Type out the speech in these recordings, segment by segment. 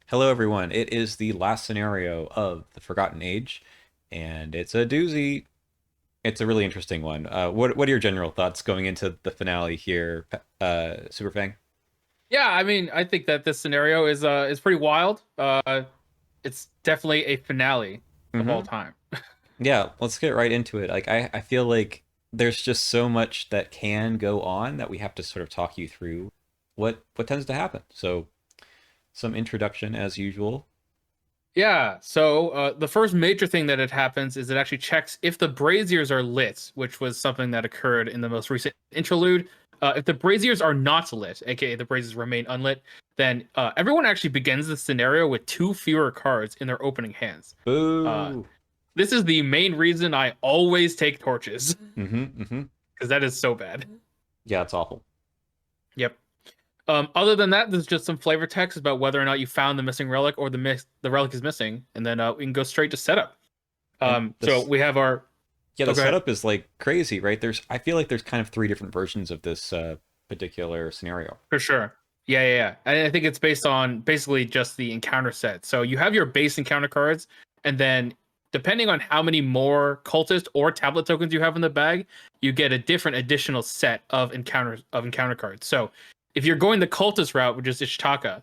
Hello, everyone. It is the last scenario of the Forgotten Age, and it's a doozy. It's a really interesting one. What are your general thoughts going into the finale here, Superfang? Yeah, I mean, I think that this scenario is pretty wild. It's definitely a finale of all Mm-hmm. time. Yeah, let's get right into it. I feel like there's just so much that can go on that we have to sort of talk you through what tends to happen. So, some introduction as usual. Yeah, so the first major thing that it happens is it actually checks if the braziers are lit, which was something that occurred in the most recent interlude. If the braziers are not lit, aka the braziers remain unlit, then everyone actually begins the scenario with two fewer cards in their opening hands. Uh, Boo. this is the main reason I always take torches, Mm-hmm. Mm-hmm. because that is so bad. Yeah, it's awful. Yep. Other than that, there's just some flavor text about whether or not you found the missing relic or the relic is missing, and then we can go straight to setup. And So this we have our. Yeah, Oh, the go ahead. setup is like crazy, right? I feel like there's kind of three different versions of this particular scenario. For sure. Yeah. And I think it's based on basically just the encounter set. So you have your base encounter cards, and then depending on how many more cultist or tablet tokens you have in the bag, you get a different additional set of encounter cards. So if you're going the cultist route, which is Ishtaka,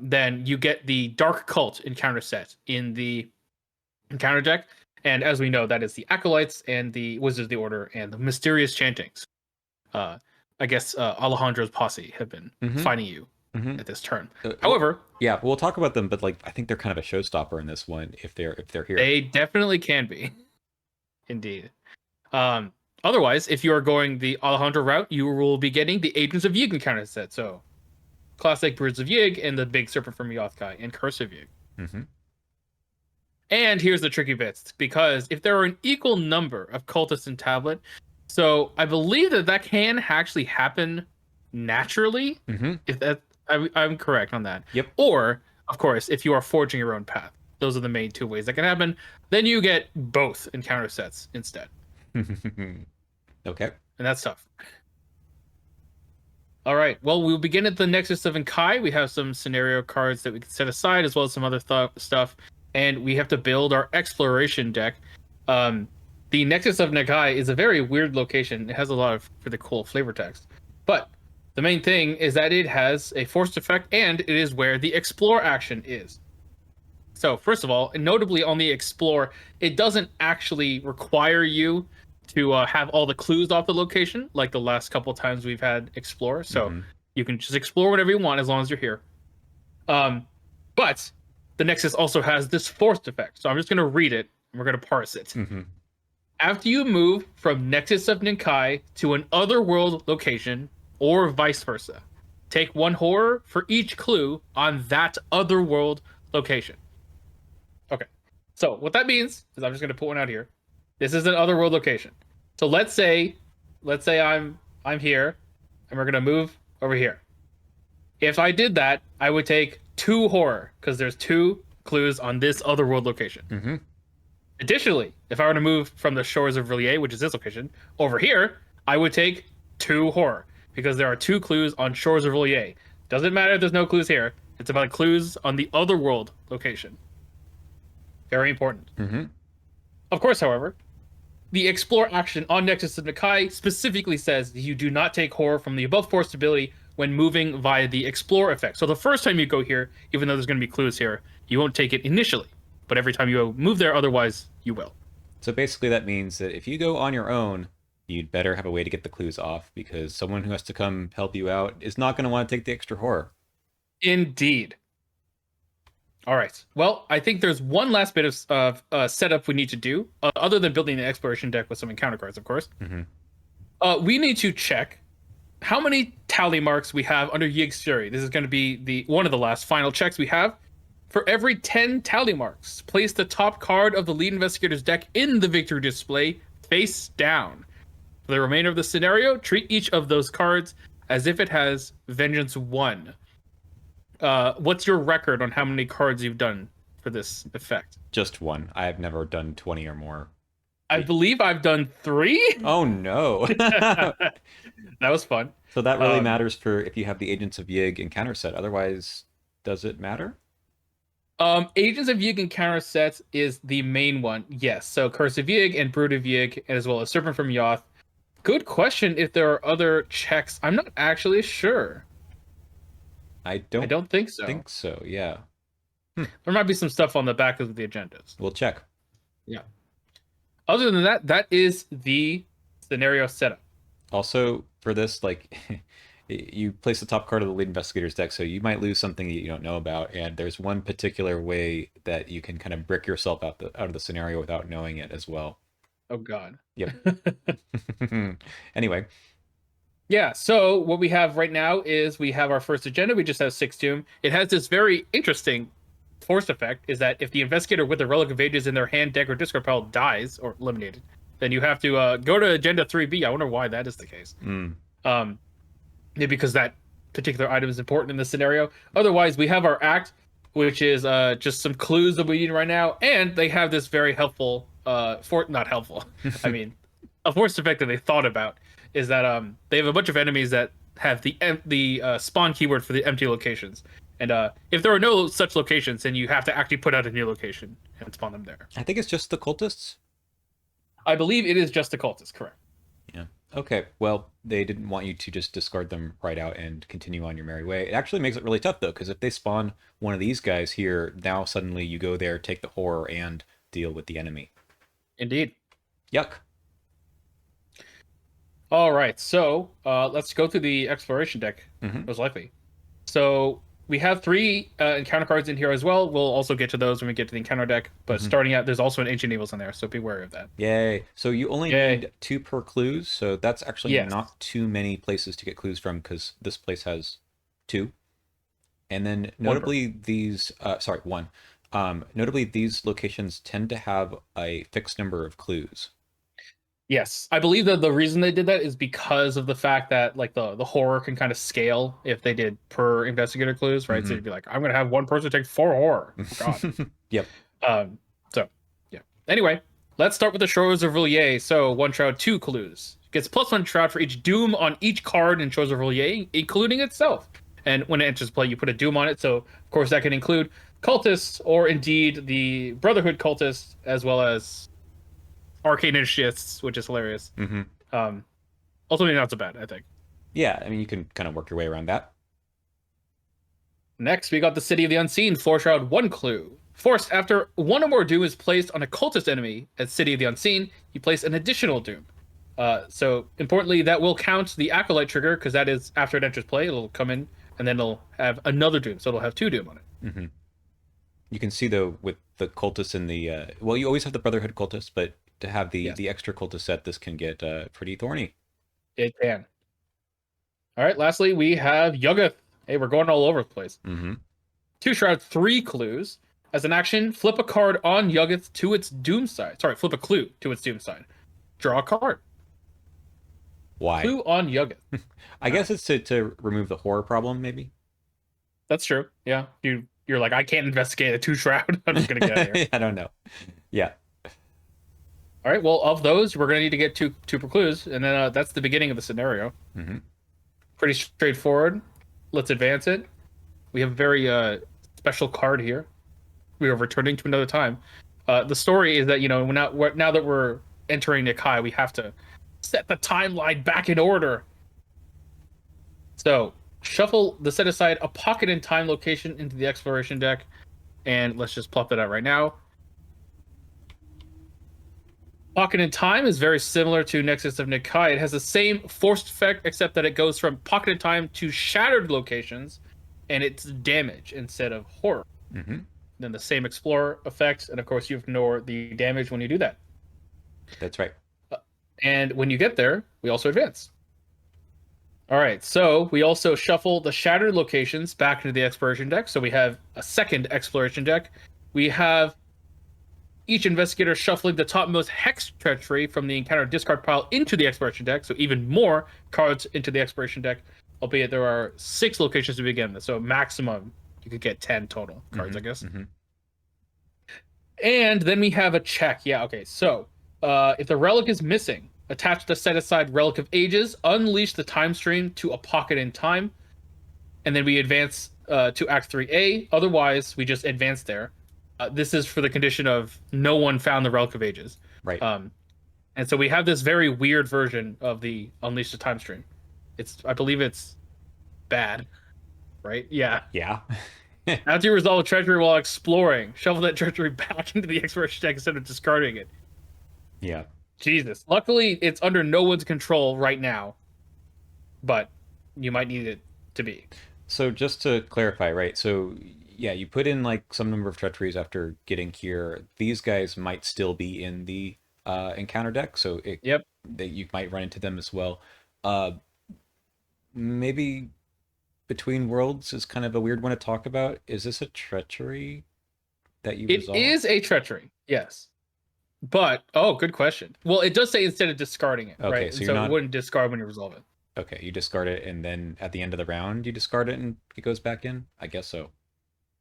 then you get the dark cult encounter set in the encounter deck. And as we know, that is the acolytes and the wizards of the order and the mysterious chantings. uh, I guess Alejandro's posse have been Mm-hmm. finding you Mm-hmm. at this turn. Well, However, yeah, we'll talk about them, but like I think they're kind of a showstopper in this one if they're here. they definitely can be, indeed. Um, Otherwise, if you are going the Alejandro route, you will be getting the Agents of Yig encounter set. So, classic Birds of Yig and the Big Serpent from Yothkai and Curse of Yig. Mm-hmm. And here's the tricky bits, because if there are an equal number of cultists in tablet, so I believe that can actually happen naturally, Mm-hmm. if that I'm correct on that. Yep. Or, of course, if you are forging your own path. Those are the main two ways that can happen. Then you get both encounter sets instead. Okay. And that's tough. All right. Well, we'll begin at the Nexus of Inkai. We have some scenario cards that we can set aside, as well as some other stuff. And we have to build our exploration deck. The Nexus of Nagai is a very weird location. It has a lot of really cool flavor text. But the main thing is that it has a forced effect, and it is where the explore action is. So, first of all, and notably on the explore, it doesn't actually require you to have all the clues off the location, like the last couple times we've had explore. So Mm-hmm. you can just explore whatever you want as long as you're here. Um, but the Nexus also has this forced effect. So I'm just going to read it and we're going to parse it. Mm-hmm. After you move from Nexus of Ninkai to an otherworld location, or vice versa, take one horror for each clue on that otherworld location. Okay. So what that means is I'm just going to put one out here. This is an otherworld location. So let's say I'm here and we're going to move over here. If I did that, I would take two horror because there's two clues on this otherworld location. Mm-hmm. Additionally, if I were to move from the shores of Villiers, which is this location, over here, I would take two horror because there are two clues on shores of Villiers. Doesn't matter if there's no clues here. It's about clues on the otherworld location. Very important. Mm-hmm. Of course, however, the explore action on Nexus of Nakai specifically says that you do not take horror from the above forced ability when moving via the explore effect. So the first time you go here, even though there's going to be clues here, you won't take it initially. But every time you move there, otherwise, you will. So basically, that means that if you go on your own, you'd better have a way to get the clues off because someone who has to come help you out is not going to want to take the extra horror. Indeed. All right. Well, I think there's one last bit of setup we need to do, other than building the exploration deck with some encounter cards, of course. Mm-hmm. We need to check how many tally marks we have under Yig's Fury. This is going to be the one of the last final checks we have. For every 10 tally marks, place the top card of the lead investigator's deck in the victory display face down. For the remainder of the scenario, treat each of those cards as if it has Vengeance 1. What's your record on how many cards you've done for this effect? Just one. I've never done 20 or more. I believe I've done 3. Oh no. That was fun. So that really Um, matters for if you have the Agents of Yig encounter set. Otherwise, does it matter? Agents of Yig and counter sets is the main one. Yes. So Curse of Yig and Brood of Yig, as well as Serpent from Yoth. Good question if there are other checks. I'm not actually sure. I I don't don't think so. think so. Yeah. There might be some stuff on the back of the agendas. We'll check. Yeah. Other than that, that is the scenario setup. Also, for this, like, you place the top card of the lead investigator's deck, so you might lose something that you don't know about. And there's one particular way that you can kind of brick yourself out of the scenario without knowing it as well. Oh God. Yep. Anyway. Yeah, so what we have right now is we have our first agenda. We just have 6 Doom. It has this very interesting force effect, is that if the investigator with the Relic of Ages in their hand, deck, or discard pile dies or eliminated, then you have to go to Agenda 3B. I wonder why that is the case. Maybe because that particular item is important in this scenario. Otherwise, we have our act, which is just some clues that we need right now, and they have this very helpful, not helpful, I mean, a force effect that they thought about is that they have a bunch of enemies that have the spawn keyword for the empty locations. And if there are no such locations, then you have to actually put out a new location and spawn them there. I think it's just the cultists. I believe it is just the cultists, correct. Yeah. Okay. Well, they didn't want you to just discard them right out and continue on your merry way. It actually makes it really tough, though, because if they spawn one of these guys here, now suddenly you go there, take the horror, and deal with the enemy. Indeed. Yuck. All right, so let's go through the exploration deck, most likely. So we have 3 encounter cards in here as well. We'll also get to those when we get to the encounter deck. But starting out, there's also an Ancient Evils in there, so be wary of that. Yay. So you only need 2 per clues, so that's actually Yes. not too many places to get clues from, because this place has 2. And then notably these, sorry, 1. Notably, these locations tend to have a fixed number of clues. Yes, I believe that the reason they did that is because of the fact that like the horror can kind of scale if they did per investigator clues, right? So you'd be like, I'm gonna have one person take 4 horror. Oh, God. Yep. So yeah. Anyway, let's start with the Shores of Villiers. So 1 shroud, 2 clues. Gets +1 shroud for each doom on each card in Shores of Villiers, including itself. And when it enters play, you put a doom on it. So of course that can include cultists or indeed the Brotherhood cultists, as well as arcane initiates, which is hilarious. Ultimately not so bad, I think. Yeah, I mean, you can kind of work your way around that. Next, we got the City of the Unseen, 4 shroud, 1 clue. Forced after 1 or more doom is placed on a cultist enemy at City of the Unseen, you place an additional doom. So importantly, that will count the Acolyte trigger, because that is after it enters play, it'll come in, and then it'll have another doom, so it'll have 2 doom on it. You can see, though, with the cultists in the well, you always have the Brotherhood cultists, but to have the extra cultist set, this can get pretty thorny. It can. All right, lastly, we have Yuggoth. Hey, we're going all over the place. 2 shroud, 3 clues. As an action, flip a card on Yuggoth to its doom side. Sorry, flip a clue to its doom side. Draw a card. Why? Clue on Yuggoth. I guess it's to remove the horror problem, maybe. That's true. Yeah, you're like, I can't investigate a 2 shroud. I'm just gonna get out of here. I don't know. Yeah. All right. Well, of those, we're gonna need to get two per clues, and then that's the beginning of the scenario. Pretty straightforward. Let's advance it. We have a very special card here. We are returning to another time. The story is that now that we're entering Nikai, we have to set the timeline back in order. So shuffle the set aside a pocket in time location into the exploration deck, and let's just plop that out right now. Pocket in Time is very similar to Nexus of Nikai. It has the same forced effect, except that it goes from Pocket in Time to shattered locations, and it's damage instead of horror. Then the same Explorer effects, and of course you ignore the damage when you do that. That's right. And when you get there, we also advance. All right, so we also shuffle the shattered locations back into the exploration deck. So we have a second exploration deck. We have each investigator shuffling the topmost hex treachery from the encounter discard pile into the exploration deck, so even more cards into the exploration deck, albeit there are 6 locations to begin, so maximum you could get 10 total cards, I guess. And then we have a check. Yeah, okay, so if the relic is missing, attach the set aside Relic of Ages, unleash the time stream to a pocket in time, and then we advance to Act 3A. Otherwise, we just advance there. This is for the condition of no one found the Relic of Ages. Right. Um, and so we have this very weird version of the Unleash the Time Stream. I believe it's bad, right? Yeah. Yeah. After you resolve a treasury while exploring, shovel that treasury back into the exploration deck instead of discarding it. Yeah. Jesus. Luckily, it's under no one's control right now, but you might need it to be. So just to clarify, right? So yeah, you put in like some number of treacheries after getting here. These guys might still be in the encounter deck, so Yep. you might run into them as well. Uh, Maybe Between Worlds is kind of a weird one to talk about. Is this a treachery that you It resolve? is a treachery, yes. But, oh, good question. Well, it does say instead of discarding it, Okay, right? so And you're so it not wouldn't discard when you resolve it. okay. You discard it, and then at the end of the round, you discard it, and it goes back in. I guess so.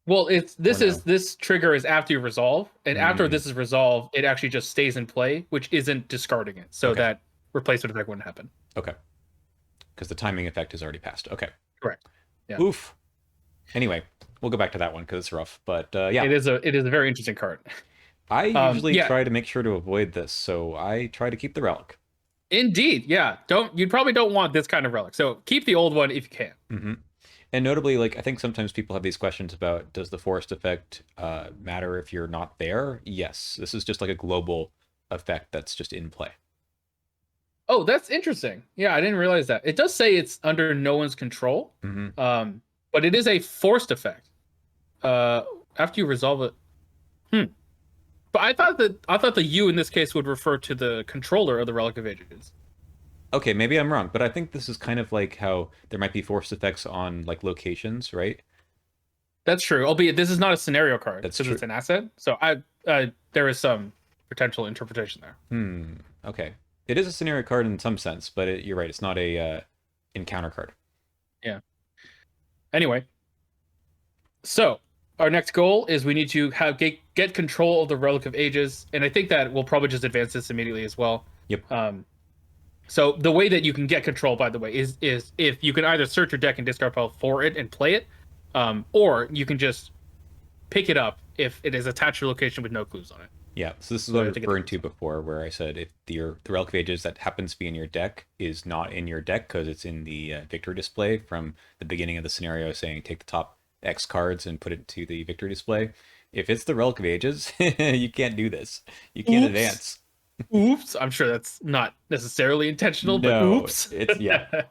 Well, Or no? this trigger is after you resolve, and after Mm, this is resolved, it actually just stays in play, which isn't discarding it. So okay. that replacement effect wouldn't happen. Okay. Because the timing effect is already passed. Okay. Correct. Yeah. Oof. Anyway, we'll go back to that one because it's rough. But yeah, It is a very interesting card. I usually Yeah, try to make sure to avoid this, so I try to keep the relic. indeed. Yeah. You probably don't want this kind of relic. So keep the old one if you can. Hmm. And notably, like I think sometimes people have these questions about does the forest effect matter if you're not there? Yes, this is just like a global effect that's just in play. Oh, that's interesting. Yeah, I didn't realize that. It does say it's under no one's control. Hmm. But it is a forced effect. Uh, After you resolve it. Hmm. But I thought the U in this case would refer to the controller of the Relic of Ages. Okay, maybe I'm wrong, but I think this is kind of like how there might be forced effects on like locations, right? That's true. Albeit this is not a scenario card That's because true. it's an asset. So there is some potential interpretation there. Hmm. Okay. It is a scenario card in some sense, but you're right. It's not a encounter card. Yeah. Anyway, so our next goal is we need to get control of the Relic of Ages, and I think that we'll probably just advance this immediately as well. Yep. So the way that you can get control, by the way, is if you can either search your deck and discard pile for it and play it, or you can just pick it up if it is attached to a location with no clues on it. Yeah. So this is So what I I have was to get referring the to before, where I said if the Relic of Ages that happens to be in your deck is not in your deck because it's in the victory display from the beginning of the scenario, saying take the top X cards and put it to the victory display. If it's the Relic of Ages, you can't do this. You can't Oops. advance. Oops. I'm sure that's not necessarily intentional, but No, oops. it's yeah.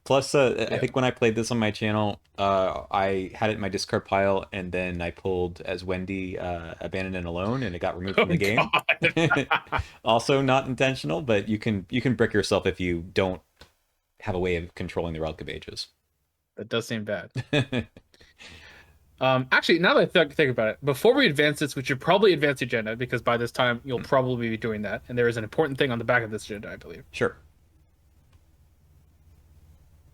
Plus, I Yeah. think when I played this on my channel, I had it in my discard pile, and then I pulled as Wendy, Abandoned and Alone, and it got removed Oh from the game. God. Also not intentional, but you can brick yourself if you don't have a way of controlling the Relic of Ages. That does seem bad. Actually, now that I think about it, before we advance this, we should probably advance the agenda because by this time you'll probably be doing that, and there is an important thing on the back of this agenda, I believe. Sure.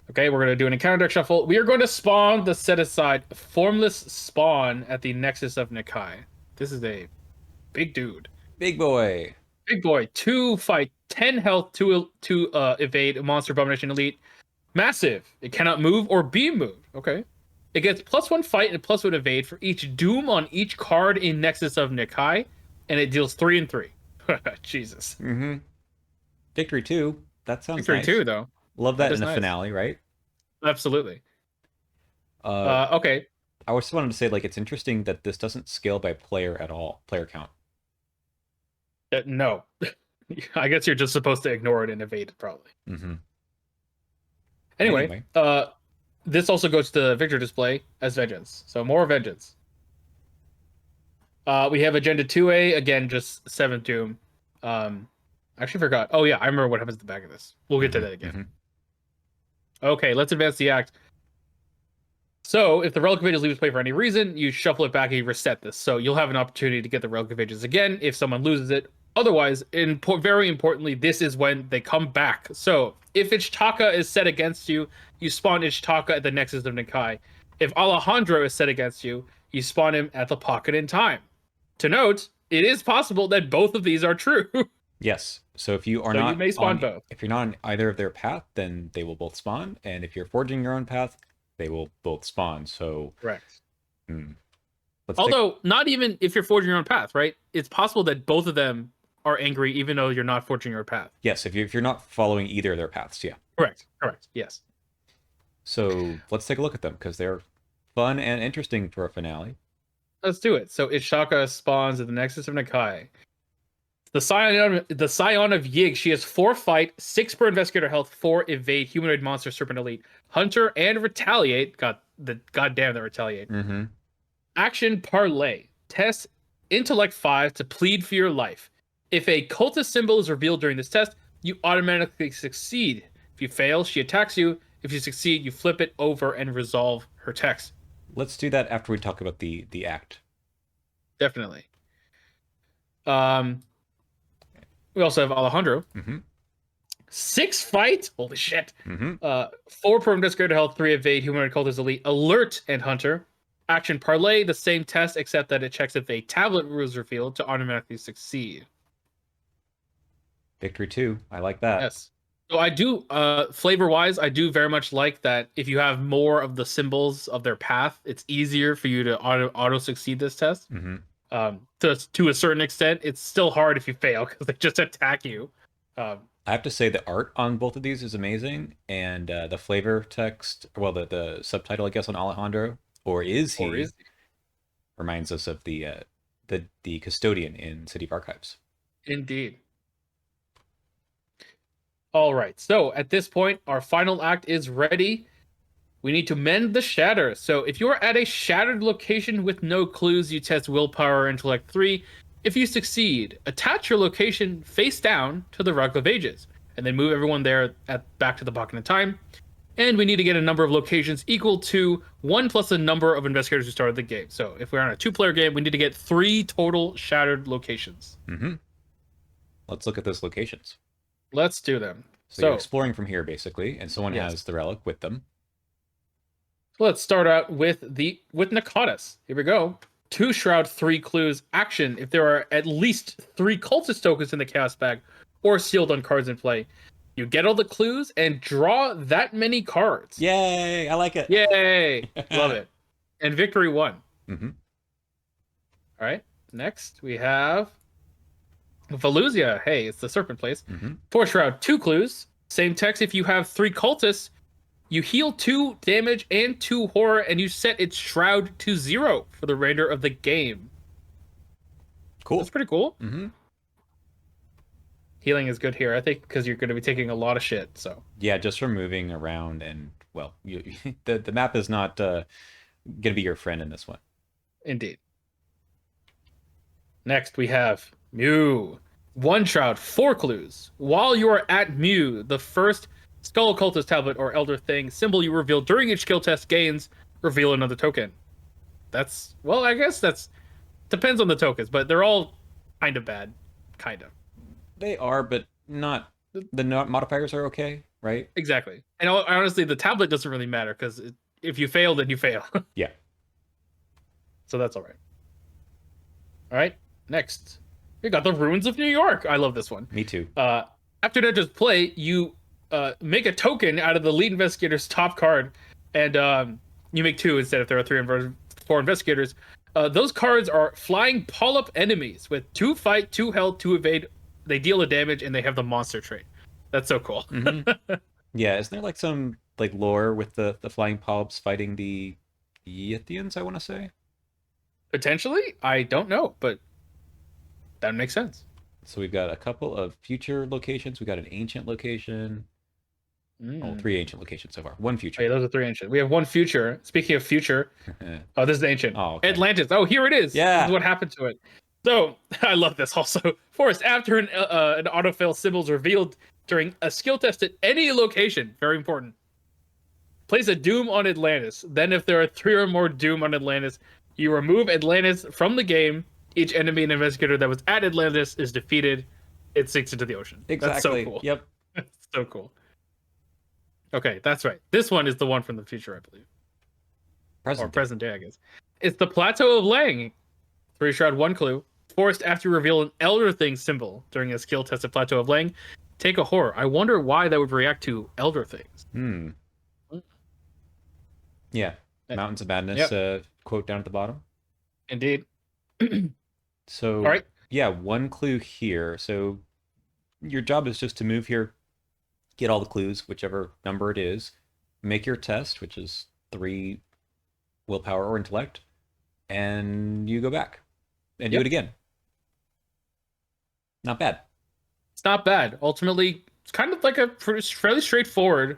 Okay, we're gonna do an encounter deck shuffle. We are going to spawn the set aside formless spawn at the Nexus of Nikai. This is a big dude, Big boy. big boy. 2 fight, 10 health, to evade a monster abomination elite. Massive. It cannot move or be moved. Okay. It gets +1 fight and +1 evade for each doom on each card in Nexus of Nikai, and it deals 3 and 3. Jesus. Mm-hmm. Victory 2. That sounds Victory nice. 2 though. Love That that is in a nice. finale, right? Absolutely. Uh, Okay. I also wanted to say, like, it's interesting that this doesn't scale by player at all, player count. No. I guess you're just supposed to ignore it and evade it probably. Mm-hmm. Anyway, this also goes to the victory display as vengeance. So more vengeance. We have agenda 2A, again, just 7th doom. I actually forgot. Oh yeah, I remember what happens at the back of this. We'll get to that again. Mm-hmm. Okay, let's advance the act. So if the Relic of Ages leaves play for any reason, you shuffle it back and you reset this. So you'll have an opportunity to get the Relic of Ages again if someone loses it. Otherwise, very importantly, this is when they come back. So if Ichtaka is set against you, you spawn Ichtaka at the Nexus of Nikai. If Alejandro is set against you, you spawn him at the Pocket in Time. To note, it is possible that both of these are true. Yes. So if you are So you not may spawn on, both. if you're not on either of their path, then they will both spawn. And if you're forging your own path, they will both spawn. So Correct. hmm, let's take. Although, not even if you're forging your own path, right? It's possible that both of them are angry, even though you're not forging your path. Yes, if you're not following either of their paths, yeah. Correct. Correct. Yes. So let's take a look at them because they're fun and interesting for a finale. Let's do it. So Ishaka spawns at the Nexus of Nakai. The Scion of Yig. She has 4 fight, 6 per investigator health, 4 evade, humanoid monster, serpent elite, hunter, and retaliate. Goddamn that retaliate. Mm-hmm. Action parlay. Test intellect 5 to plead for your life. If a cultist symbol is revealed during this test, you automatically succeed. If you fail, she attacks you. If you succeed, you flip it over and resolve her text. Let's do that after we talk about the act. Definitely. We also have Alejandro. Mm-hmm. 6 fight. Holy shit. Mm-hmm. 4 per investigator health, 3 evade, humanoid cultist elite, alert, and hunter. Action parlay, the same test, except that it checks if a tablet rule is revealed to automatically succeed. Victory 2. I like that. Yes. So I do, flavor-wise, I do very much like that if you have more of the symbols of their path, it's easier for you to auto-succeed this test. Mm-hmm. To a certain extent, it's still hard if you fail because they just attack you. I have to say the art on both of these is amazing, and the flavor text, well, the subtitle, I guess, on Alejandro, or is he, reminds us of the custodian in City of Archives. Indeed. All right. So at this point, our final act is ready. We need to mend the shatter. So if you are at a shattered location with no clues, you test willpower or intellect 3. If you succeed, attach your location face down to the Rock of Ages, and then move everyone there back to the Pocket of Time. And we need to get a number of locations equal to 1 plus the number of investigators who started the game. So if we're on a 2-player game, we need to get 3 total shattered locations. Mm-hmm. Let's look at those locations. Let's do them. So you're exploring from here, basically, and someone has the relic with them. Let's start out with Nakatas. Here we go. 2 shroud, 3 clues. Action. If there are at least 3 cultist tokens in the chaos bag or sealed on cards in play, you get all the clues and draw that many cards. Yay! I like it. Yay! Love it. And victory 1. Mm-hmm. All right. Next we have Valusia. Hey, it's the serpent place. Mm-hmm. 4 shroud, 2 clues. Same text. If you have 3 cultists, you heal 2 damage and 2 horror, and you set its shroud to 0 for the remainder of the game. Cool. That's pretty cool. Mm-hmm. Healing is good here, I think, because you're going to be taking a lot of shit. So yeah, just from moving around, and well, the map is not going to be your friend in this one. Indeed. Next we have Mew. 1 shroud, 4 clues. While you are at Mew, the first Skull Cultist Tablet or Elder Thing symbol you reveal during each skill test gains, reveal another token. That's, well, I guess that's, depends on the tokens, but they're all kind of bad. Kind of. They are, but not, the modifiers are okay, right? Exactly. And honestly, the tablet doesn't really matter, because if you fail, then you fail. Yeah. So that's all right. All right, next. We got the Ruins of New York. I love this one. Me too. After Ninja's play, you make a token out of the lead investigator's top card, and you make 2 instead if there are 3 or 4 investigators. Those cards are flying polyp enemies with 2 fight, 2 health, 2 evade. They deal a damage, and they have the monster trait. That's so cool. Mm-hmm. Yeah, isn't there like some like lore with the flying polyps fighting the Aeons, I want to say? Potentially? I don't know, but that makes sense. So we've got a couple of future locations. We got an ancient location. Oh, 3 ancient locations so far. 1 future. Oh, yeah, those are 3 ancient. We have 1 future. Speaking of future, oh, this is the ancient. Oh, okay. Atlantis. Oh, here it is. Yeah. This is what happened to it. So I love this also. Forest, after an autofill symbol is revealed during a skill test at any location, very important. Place a Doom on Atlantis. Then if there are 3 or more Doom on Atlantis, you remove Atlantis from the game. Each enemy and investigator that was at Atlantis is defeated. It sinks into the ocean. Exactly. That's so cool. Yep. That's so cool. Okay, that's right. This one is the one from the future, I believe. Present day, I guess. It's the Plateau of Lang. 3 shroud, 1 clue. Forced after you reveal an Elder Thing symbol during a skill test at Plateau of Lang. Take a horror. I wonder why that would react to Elder Things. Yeah. Uh, Mountains of Madness, Yep, quote down at the bottom. indeed. All So, right. yeah, one clue here. So, your job is just to move here, get all the clues, whichever number it is, make your test, which is 3 willpower or intellect, and you go back and do it Yep. again. Not bad. It's not bad. Ultimately, it's kind of like a fairly straightforward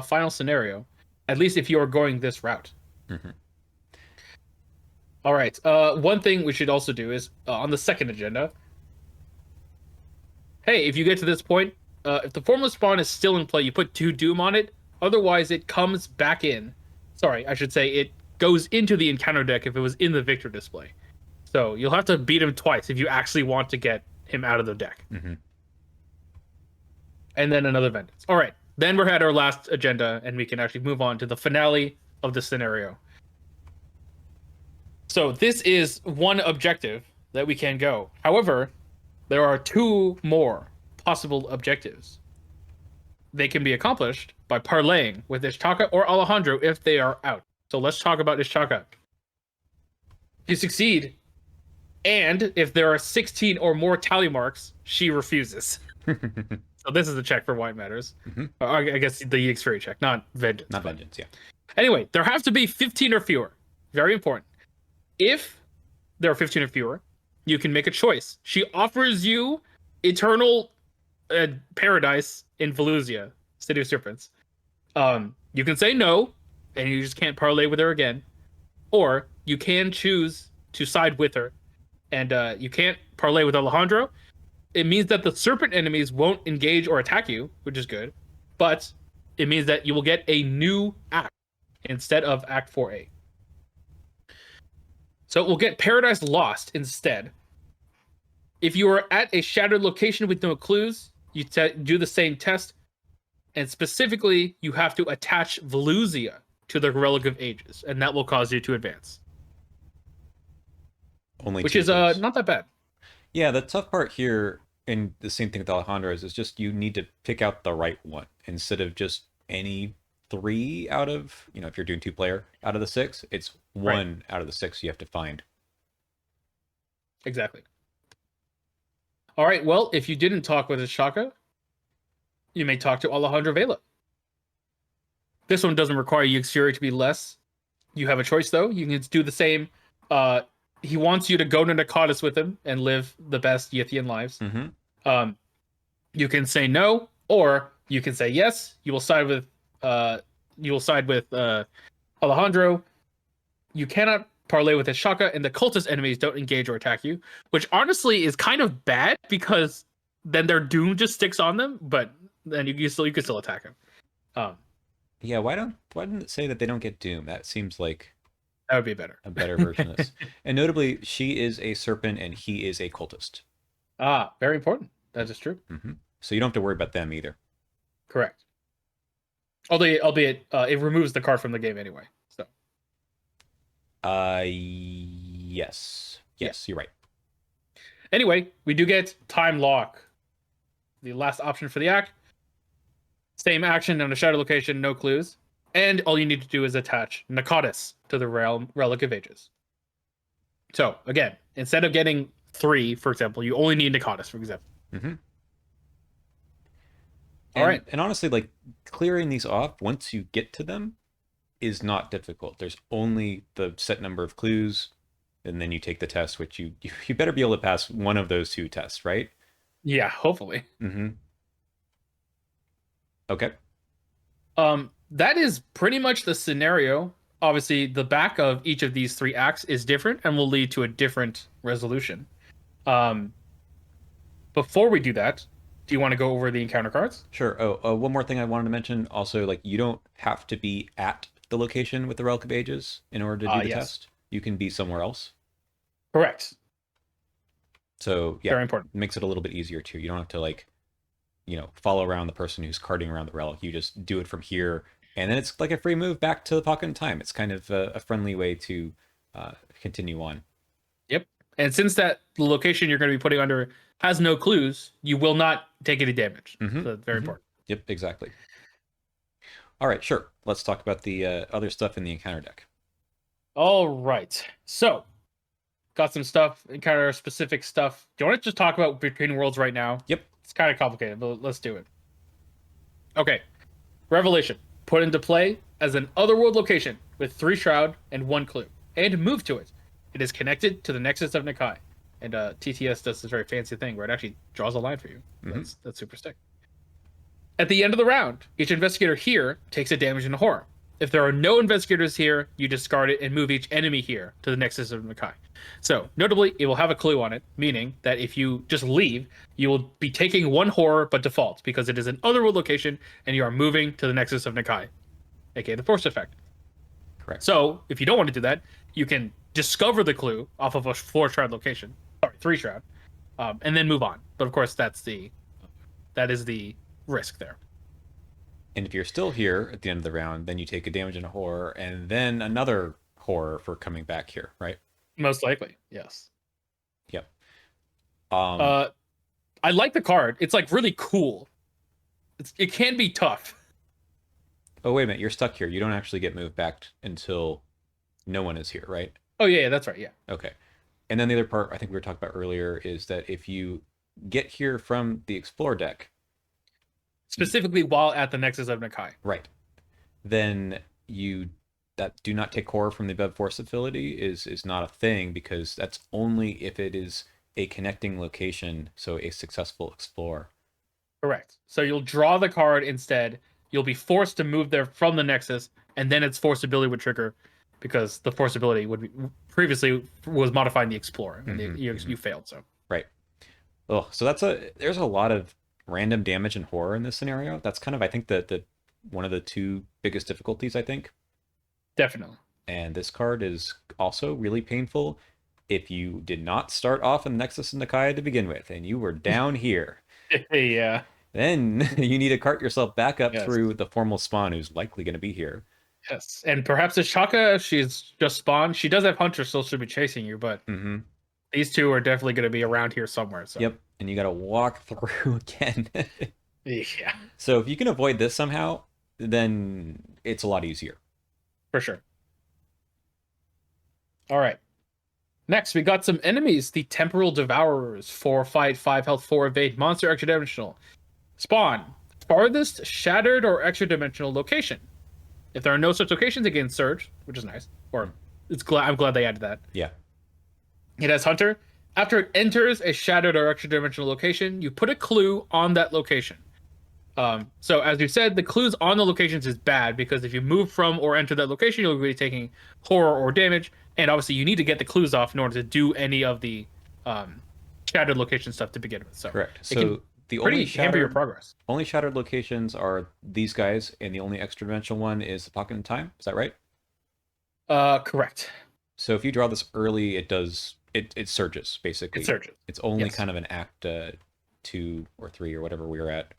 final scenario, at least if you are going this route. Hmm. All right. One thing we should also do is on the second agenda. Hey, if you get to this point, if the formless spawn is still in play, you put 2 Doom on it. Otherwise, it comes back in. Sorry, I should say it goes into the encounter deck if it was in the victor display. So you'll have to beat him twice if you actually want to get him out of the deck. Hmm. And then another vengeance. All right. Then we're at our last agenda, and we can actually move on to the finale of the scenario. So this is one objective that we can go. However, there are 2 more possible objectives. They can be accomplished by parlaying with Ishchaka or Alejandro if they are out. So let's talk about Ishchaka. If you succeed, and if there are 16 or more tally marks, she refuses. So this is a check for why it matters. Hmm. I guess the Xperia check, not vengeance. Not But vengeance, yeah. anyway, there have to be 15 or fewer. Very important. If there are 15 or fewer, you can make a choice. She offers you eternal paradise in Valusia, City of Serpents. You can say no, and you just can't parlay with her again, or you can choose to side with her, and you can't parlay with Alejandro. It means that the serpent enemies won't engage or attack you, which is good, but it means that you will get a new act instead of Act 4A. So we'll get Paradise Lost instead. If you are at a shattered location with no clues, you do the same test, and specifically, you have to attach Velusia to the Relic of Ages, and that will cause you to advance, Only which 2 is clues. not that bad. Yeah, the tough part here, and the same thing with Alejandro's, is just you need to pick out the right one instead of just any 3 out of, if you're doing 2 player out of the 6, it's Right, 1 out of the 6 you have to find. exactly. All right, well, if you didn't talk with Ashaka, you may talk to Alejandro Vela. This one doesn't require Yuxuri to be less. You have a choice, though. You can do the same. Uh, he wants you to go to Nakatis with him and live the best Yithian lives. Hmm. Um, you can say no, or you can say yes. You will side with Alejandro. You cannot parlay with Ishaka, and the cultist enemies don't engage or attack you, which honestly is kind of bad because then their doom just sticks on them. But then you can still attack them. Um, Yeah, why didn't it say that they don't get Doom? That seems like that would be better. a better version of this. And notably, she is a serpent and he is a cultist. Ah, very important. That is true. Hmm. So you don't have to worry about them either. Correct. Albeit, it removes the card from the game anyway. So Yes. yeah. Yes, you're right. Anyway, we do get time lock, the last option for the act. Same action on a shadow location, no clues, and all you need to do is attach Nakatis to the Relic of Ages. So again, instead of getting 3, for example, you only need Nakatis, for example. Hmm. All right. And honestly, like clearing these off once you get to them is not difficult. There's only the set number of clues, and then you take the test, which you better be able to pass one of those 2 tests, right? Yeah, hopefully. Hmm. Okay. That is pretty much the scenario. Obviously, the back of each of these 3 acts is different and will lead to a different resolution. Um, Before we do that, do you want to go over the encounter cards? Sure. Oh, one more thing I wanted to mention. Also, like you don't have to be at the location with the Relic of Ages in order to do the Yes. test. You can be somewhere else. Correct. So yeah, Very important. it makes it a little bit easier too. You don't have to like, follow around the person who's carting around the relic. You just do it from here, and then it's like a free move back to the pocket in time. It's kind of a friendly way to continue on. Yep. And since that location you're going to be putting under has no clues, you will not take any damage. Hmm. So that's very Hmm. important. Yep, exactly. All right, sure. Let's talk about the other stuff in the encounter deck. All right. So, got some stuff, encounter specific stuff. Do you want to just talk about Between Worlds right now? Yep. It's kind of complicated, but let's do it. Okay. Revelation. Put into play as an otherworld location with 3 shroud and 1 clue, and move to it. It is connected to the Nexus of Nakai. And TTS does this very fancy thing where it actually draws a line for you. Mm-hmm. That's super sick. At the end of the round, each investigator here takes a damage and a horror. If there are no investigators here, you discard it and move each enemy here to the Nexus of Nakai. So, notably, it will have a clue on it, meaning that if you just leave, you will be taking 1 horror but default, because it is an otherworld location and you are moving to the Nexus of Nakai, aka the Force effect. Correct. So, if you don't want to do that, you can discover the clue off of a 4 shroud location, sorry, 3 shroud, and then move on. But of course, that is the risk there. And if you're still here at the end of the round, then you take a damage and a horror, and then another horror for coming back here, right? Most likely, yes. Yep. I like the card. It's like really cool. It can be tough. Oh, wait a minute. You're stuck here. You don't actually get moved back until no one is here, right? Oh yeah, that's right. Yeah. Okay. And then the other part I think we were talking about earlier is that if you get here from the Explore deck, Specifically while at the Nexus of Nakai. right, then you that do not take horror from the above force ability is not a thing, because that's only if it is a connecting location, so a successful explore. Correct. So you'll draw the card instead. You'll be forced to move there from the Nexus, and then its force ability would trigger, because the force ability would be, previously was modifying the Explorer, and you failed. So Right. Oh, so there's a lot of random damage and horror in this scenario. That's kind of, I think, the one of the 2 biggest difficulties, I think. definitely. And this card is also really painful if you did not start off in Nexus and Nakai to begin with, and you were down here. Yeah. Then you need to cart yourself back up Yes. through the formal spawn, who's likely going to be here. Yes. And perhaps it's Shaka. She's just spawned. She does have Hunter, still should be chasing you, but Mm-hmm. these 2 are definitely going to be around here somewhere. So. Yep. And you got to walk through again. Yeah. So if you can avoid this somehow, then it's a lot easier. For sure. All right. Next, we got some enemies. The Temporal Devourers. 4 fight, 5 health, 4 evade. Monster extra dimensional. Spawn. Farthest shattered or extra dimensional location. If there are no such locations, it can surge, which is nice. Or I'm glad they added that. Yeah. It has Hunter. After it enters a shattered or extra dimensional location, you put a clue on that location. So as you said, the clues on the locations is bad, because if you move from or enter that location, you'll be taking horror or damage, and obviously you need to get the clues off in order to do any of the shattered location stuff to begin with. So Correct. it can So the pretty hamper your progress. only shattered locations are these guys, and the only extra dimensional one is the Pocket in Time. Is that right? Correct. So if you draw this early, it surges, basically. It surges. It's only Yes. kind of an act 2 or 3 or whatever we were at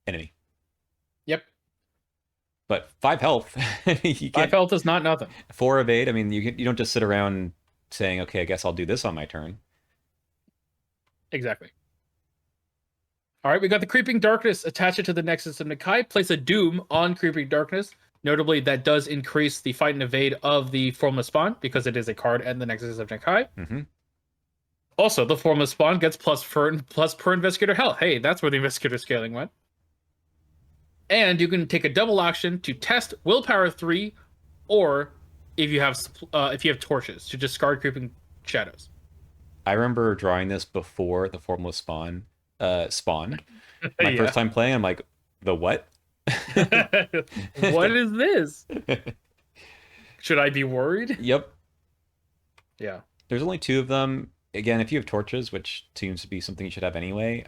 enemy. Yep. But 5 health, you 5 can't. health is not nothing. 4 evade. I mean, you don't just sit around saying, okay, I guess I'll do this on my turn. Exactly. All right, we got the Creeping Darkness. Attach it to the Nexus of Nakai. Place a Doom on Creeping Darkness. Notably, that does increase the fight and evade of the Formless Spawn, because it is a card and the Nexus of Nakai. Mm-hmm. Also, the Formless Spawn gets plus per investigator health. Hey, that's where the investigator scaling went. And you can take a double action to test Willpower 3, or if you have torches, to discard Creeping Shadows. I remember drawing this before the Formless Spawn spawned. My Yeah. first time playing, I'm like, the what? What is this? Should I be worried? Yep. Yeah. There's only 2 of them. Again, if you have torches, which seems to be something you should have anyway,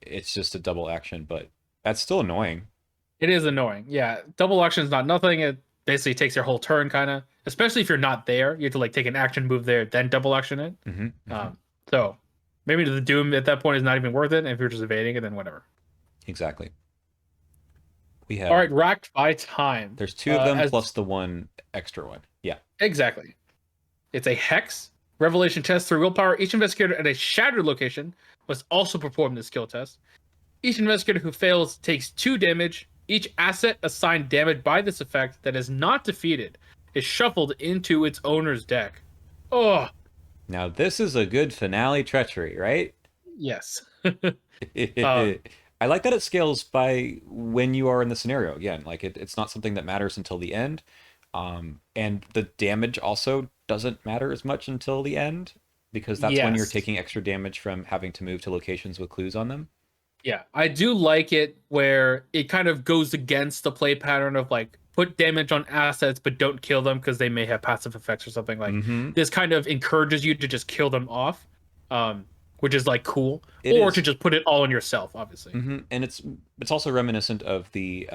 it's just a double action, but that's still annoying. It is annoying. Yeah. Double action is not nothing. It basically takes your whole turn, kind of. Especially if you're not there. You have to like take an action move there, then double action it. Mm-hmm. So maybe the Doom at that point is not even worth it. And if you're just evading it, then whatever. Exactly. We have. All right, racked by time. There's 2 of them plus the 1 extra one. Yeah. Exactly. It's a hex. Revelation test through willpower. Each investigator at a shattered location must also perform this skill test. Each investigator who fails takes 2 damage Each asset assigned damage by this effect that is not defeated is shuffled into its owner's deck. Oh, Now this is a good finale treachery, right? yes. Um, I like that it scales by when you are in the scenario. Again, like it's not something that matters until the end. And the damage also doesn't matter as much until the end because that's when you're yes. taking extra damage from having to move to locations with clues on them. Yeah, I do like it where it kind of goes against the play pattern of like put damage on assets but don't kill them because they may have passive effects or something. Like Mm-hmm. this kind of encourages you to just kill them off, which is like cool, It or to is. just put it all on yourself, obviously. Mm-hmm. And it's also reminiscent of the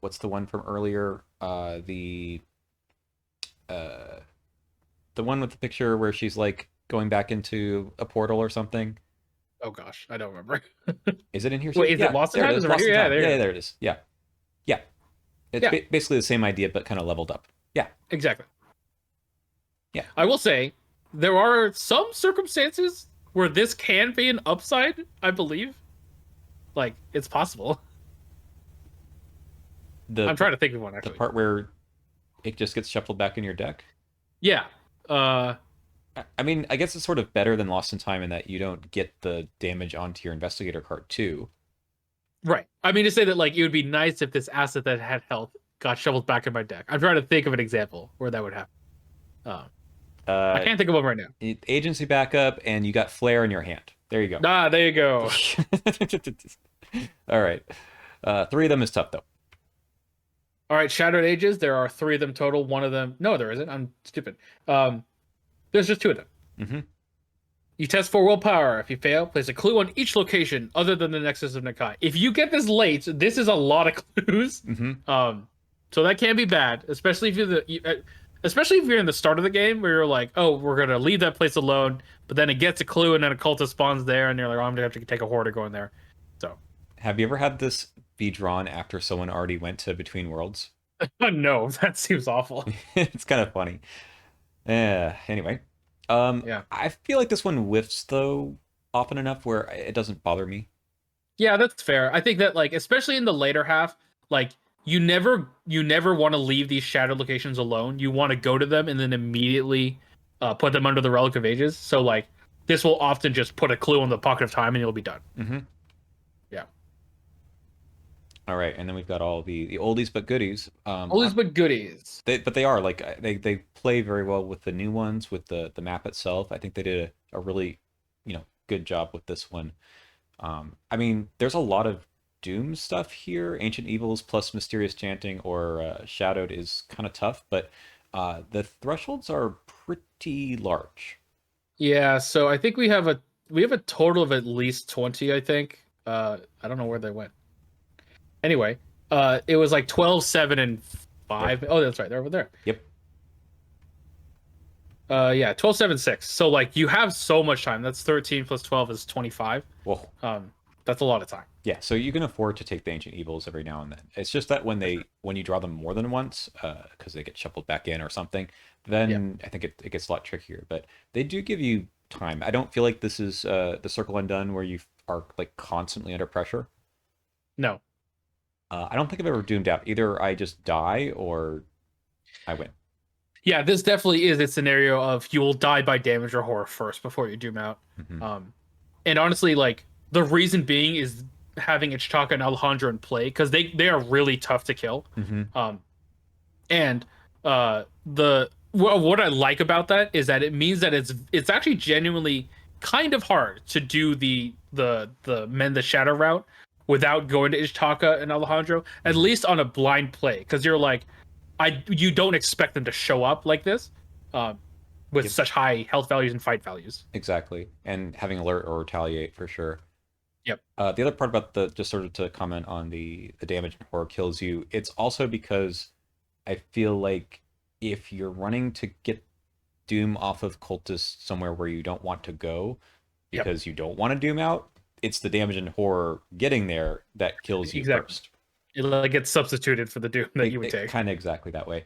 what's the one from earlier? Uh the one with the picture where she's like going back into a portal or something. Oh gosh, I don't remember. Is it in here Wait, too? is it Yeah, Lost in there it Time? Is is. it right Lost here? in Yeah, Time. there you Yeah, go. there it is. Yeah, yeah. It's Yeah, basically the same idea, but kind of leveled up. Yeah, exactly. yeah. I will say there are some circumstances where this can be an upside, I believe. Like it's possible. The I'm trying part, to think of one the actually. part where it just gets shuffled back in your deck. Yeah. Uh I mean, I guess it's sort of better than Lost in Time in that you don't get the damage onto your investigator card too. right. I mean to say that like it would be nice if this asset that had health got shoveled back in my deck. I'm trying to think of an example where that would happen. Uh, I Uh, can't think of one right now. Agency backup, and you got Flare in your hand. There you go. Ah, there you go. All right. Three of them is tough though. All right, Shattered Ages. There are three of them total. One of them, no, there isn't. I'm stupid. There's just two of them. Mm-hmm. You test for willpower. If you fail, place a clue on each location other than the Nexus of Nakai. If you get this late, this is a lot of clues. Mm-hmm. So that can be bad, especially if especially if you're in the start of the game where you're like, oh, we're gonna leave that place alone, but then it gets a clue and then a cultist spawns there, and you're like, oh, I'm gonna have to take a horde to go in there. So, Have you ever had this be drawn after someone already went to Between Worlds? no, that seems awful. It's kind of funny. Anyway, Yeah, I feel like this one whiffs though often enough where it doesn't bother me. yeah, that's fair. I think that like, especially in the later half, like you never want to leave these shadowed locations alone. You want to go to them and then immediately put them under the Relic of Ages. So like, this will often just put a clue in the pocket of time and you'll be done. Mm-hmm. Yeah. All right, and then we've got all the oldies but goodies. Oldies but goodies. But they are like they play very well with the new ones with the map itself. I think they did a really good job with this one. I mean, there's a lot of Doom stuff here. Ancient Evils plus Mysterious Chanting or Shadowed is kind of tough, but the thresholds are pretty large. Yeah, so I think we have a total of at least 20, I think. I don't know where they went. Anyway, it was like 12, 7, and There. 5. Oh, that's right. They're over there. Yep. Yeah, 12, 7, 6. So like you have so much time. That's 13 plus 12 is 25. Well, That's a lot of time. yeah. So you can afford to take the Ancient Evils every now and then. It's just that when you draw them more than once, because they get shuffled back in or something, Yeah. then I think it gets a lot trickier. But they do give you time. I don't feel like this is the Circle Undone where you are like constantly under pressure. No. I don't think I've ever doomed out. Either I just die or I win. Yeah, this definitely is a scenario of you will die by damage or horror first before you doom out. Hmm. And honestly, like the reason being is having Ichitaka and Alejandro in play because they are really tough to kill. Hmm. And what I like about that is that it means that it's actually genuinely kind of hard to do the mend the shadow route without going to Ichitaka and Alejandro, at Hmm. least on a blind play, because you're like, you don't expect them to show up like this, um, with Yep, such high health values and fight values. exactly. And having alert or retaliate for sure. Yep. The other part about the just sort of to comment on the damage and horror kills you, it's also because I feel like if you're running to get Doom off of cultists somewhere where you don't want to go Yep. because you don't want to Doom out, it's the damage and horror getting there that kills you Exactly. first. It like gets substituted for the doom that you would It take. kind of exactly that way.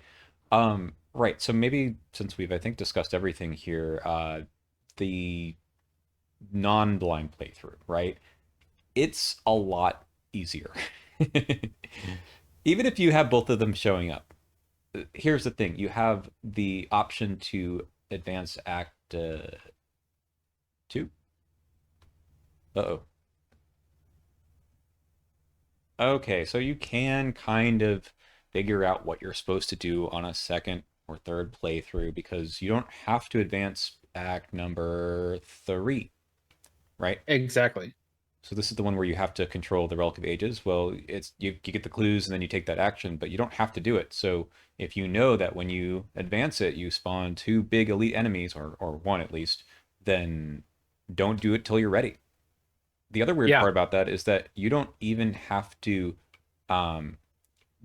Right. So maybe since we've I think discussed everything here, the non-blind playthrough, right? It's a lot easier. Even if you have both of them showing up, here's the thing: you have the option to advance Act 2. Uh-oh. Okay, so you can kind of figure out what you're supposed to do on a second or third playthrough because you don't have to advance Act number 3, right? Exactly. So this is the one where you have to control the Relic of Ages. Well, it's you get the clues and then you take that action, but you don't have to do it. So if you know that when you advance it, you spawn two big elite enemies, or one at least, then don't do it till you're ready. The other weird Yeah, part about that is that you don't even have to um,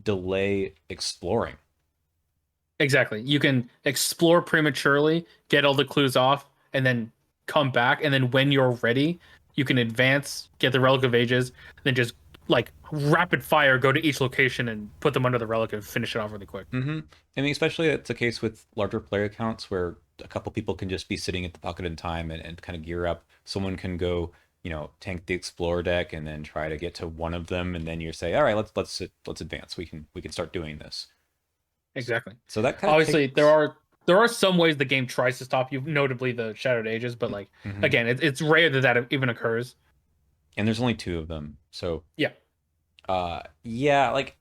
delay exploring. exactly. You can explore prematurely, get all the clues off, and then come back. And then when you're ready, you can advance, get the Relic of Ages, then just like rapid fire go to each location and put them under the relic and finish it off really quick. I mean, especially it's a case with larger player accounts where a couple people can just be sitting at the pocket in time and kind of gear up. Someone can go, tank the Explorer deck and then try to get to one of them, and then you say, all right, let's advance. We can start doing this. Exactly. So that kind of Obviously, there takes. are there are some ways the game tries to stop you, notably the Shattered Ages, but like Mhm. again, it's rare that that even occurs. And there's only two of them, so Yeah, yeah, like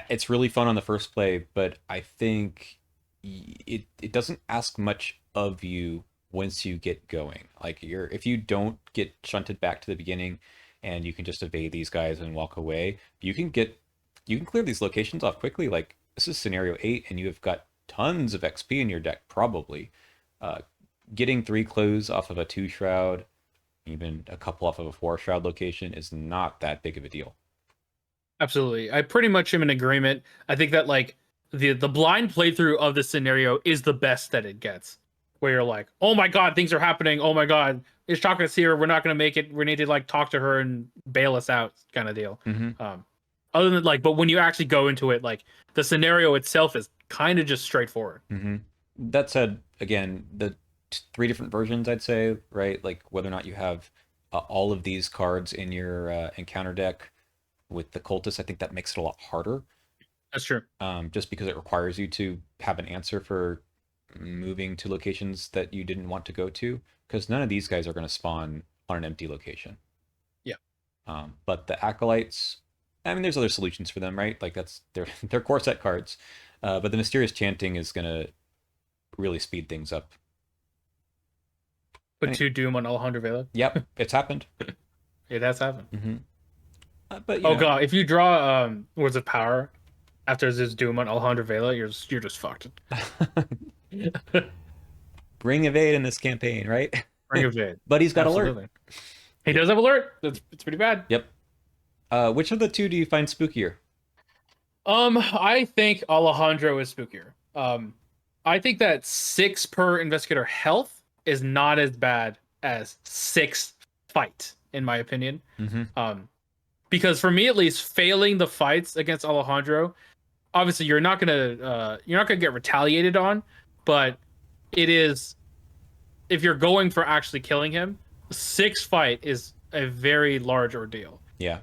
it's really fun on the first play, but I think it doesn't ask much of you once you get going. Like if you don't get shunted back to the beginning and you can just evade these guys and walk away, you can clear these locations off quickly. Like this is scenario 8 and you have got tons of XP in your deck probably. Uh, Getting 3 clues off of a 2 shroud, even a couple off of a 4 shroud location is not that big of a deal. absolutely. I pretty much am in agreement. I think that like the blind playthrough of the scenario is the best that it gets. Where you're like, oh my god, things are happening. Oh my god, Ishaka's here. We're not gonna make it. We need to like talk to her and bail us out, kind of deal. Hmm. Um, other than like, but when you actually go into it, like the scenario itself is kind of just straightforward. Hmm. That said, again, the 3 different versions, I'd say, right? Like whether or not you have all of these cards in your encounter deck with the cultists, I think that makes it a lot harder, That's true. just because it requires you to have an answer for moving to locations that you didn't want to go to, because none of these guys are going to spawn on an empty location. Yeah, But the acolytes, I mean, there's other solutions for them, right? Like that's their core set cards. But the mysterious chanting is going to really speed things up. put Any- two Doom on Alejandro Vela. Yep, it's happened. It has happened. But Oh god, if you draw Words of Power after this Doom on Alejandro Vela, you're just fucked. bring evade in this campaign, right? Ring of Jade. But he's got alert. Absolutely. He does have alert. It's pretty bad. Yep. Which of the two do you find spookier? I think Alejandro is spookier. I think that 6 per investigator health is not as bad as 6 fight, in my opinion. Mm-hmm. Because for me at least, failing the fights against Alejandro, obviously you're not gonna get retaliated on, but it is if you're going for actually killing him, 6 fight is a very large ordeal. Yeah.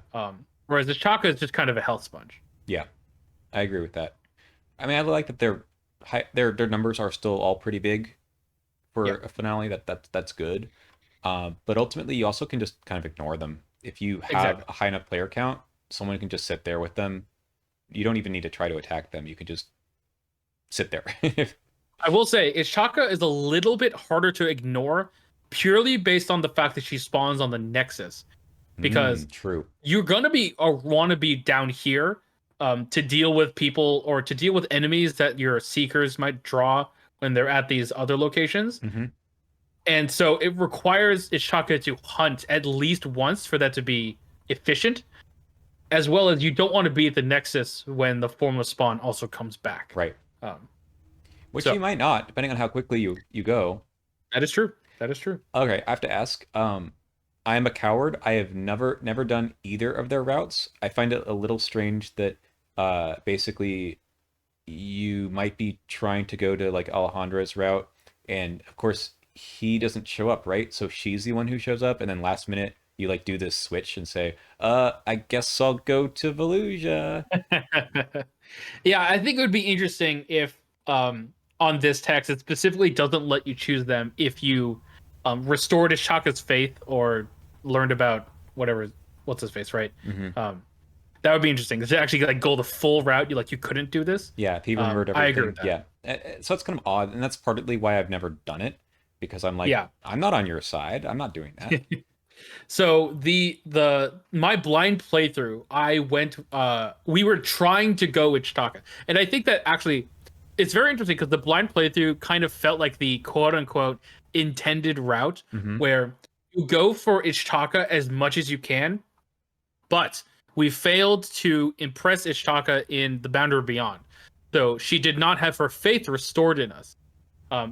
Whereas the Chaka is just kind of a health sponge. Yeah. I agree with that. I mean, I like that their numbers are still all pretty big for Yeah, a finale. That's good. But ultimately, you also can just kind of ignore them. If you have exactly. a high enough player count, someone can just sit there with them. You don't even need to try to attack them. You can just sit there. I will say, Ishaka is a little bit harder to ignore purely based on the fact that she spawns on the Nexus. Because True. you're gonna be or want to be down here to deal with people or to deal with enemies that your seekers might draw when they're at these other locations. Hmm. And so it requires Ishaka to hunt at least once for that to be efficient, as well as you don't want to be at the Nexus when the formless spawn also comes back. Right. Um, Which so you might not, depending on how quickly you go. that is true. That is true. Okay, I have to ask. I am a coward. I have never done either of their routes. I find it a little strange that basically you might be trying to go to like Alejandro's route, and of course he doesn't show up, right? So she's the one who shows up, and then last minute you like do this switch and say, I guess I'll go to Volusia. Yeah, I think it would be interesting if on this text it specifically doesn't let you choose them if you restored Ishaka's faith or learned about whatever what's his face, right? Hmm. Um, that would be interesting. To actually like go the full route, you couldn't do this. Yeah, if he remembered I agree everything, with that. yeah. So it's kind of odd, and that's partly why I've never done it, because I'm like, Yeah. I'm not on your side. I'm not doing that. So the my blind playthrough, I went we were trying to go with Chitaka. And I think that actually it's very interesting because the blind playthrough kind of felt like the quote unquote intended route Hmm. where you go for Ichitaka as much as you can, but we failed to impress Ichitaka in the Boundary Beyond. So she did not have her faith restored in us,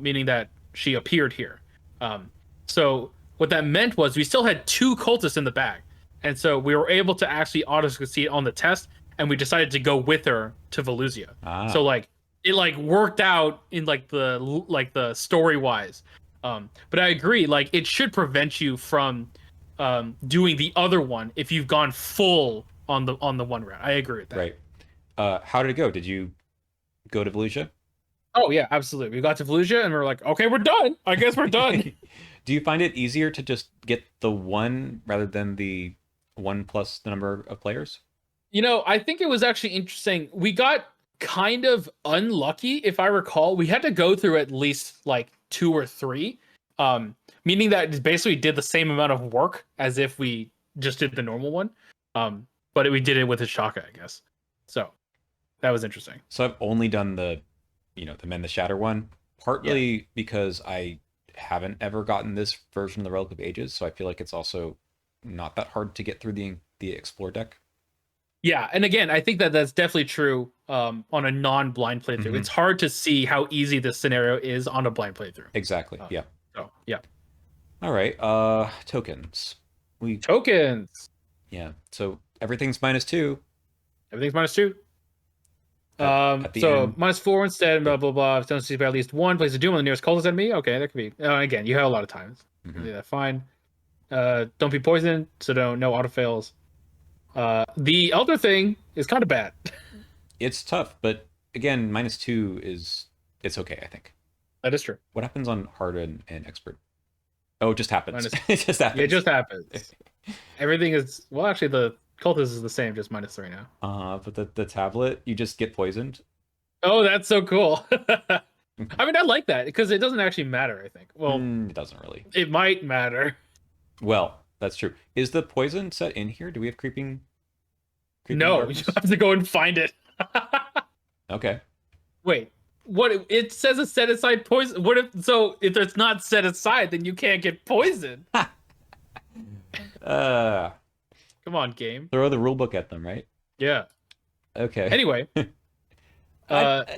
meaning that she appeared here. Um, so what that meant was we still had two cultists in the bag, and so we were able to actually auto succeed on the test, and we decided to go with her to Volusia. So Ah, like it like worked out in like the story wise. But I agree, like it should prevent you from doing the other one if you've gone full on the one route. I agree with that. right. How did it go? Did you go to Volusia? Oh yeah, absolutely. We got to Volusia and we are like, okay, we're done. I guess we're done. Do you find it easier to just get the one rather than the one plus the number of players? I think it was actually interesting. We got kind of unlucky, if I recall. We had to go through at least like two or three, meaning that it basically did the same amount of work as if we just did the normal one. But we did it with Ishaka, I guess. So that was interesting. So I've only done the Mend the Shatter one, Yeah. partly because I haven't ever gotten this version of the Relic of Ages, so I feel like it's also not that hard to get through the Explore deck. Yeah, and again, I think that that's definitely true on a non-blind playthrough. Hmm. It's hard to see how easy this scenario is on a blind playthrough. Exactly. Uh, Yeah. so yeah, All right. Tokens. We tokens. Yeah. So everything's -2 Everything's -2. at the So end. -4 instead. Yeah. Blah blah blah. If don't see by at least one, place a doom on the nearest cultist enemy. Okay, that could be. Again, you have a lot of times. Hmm. Yeah, that's fine. Don't be poisoned, so don't no auto fails. The elder thing is kind of bad. It's tough, but again, -2 it's okay, I think. That is true. What happens on hard and expert? Oh, it just happens. Minus. It just Yeah, it happens. just happens. Everything is well. Actually, the cultist is the same, just -3 now. But the tablet, you just get poisoned. Oh, that's so cool. I mean, I like that because it doesn't actually matter. I think. Well, It doesn't really. it might matter. Well, that's true. Is the poison set in here? Do we have creeping No, you darkness? have to go and find it. Okay. Wait, what? It says a set aside poison. What if so? If it's not set aside, then you can't get poisoned. Uh, Come on, game. throw the rule book at them, right? Yeah. Okay. Anyway,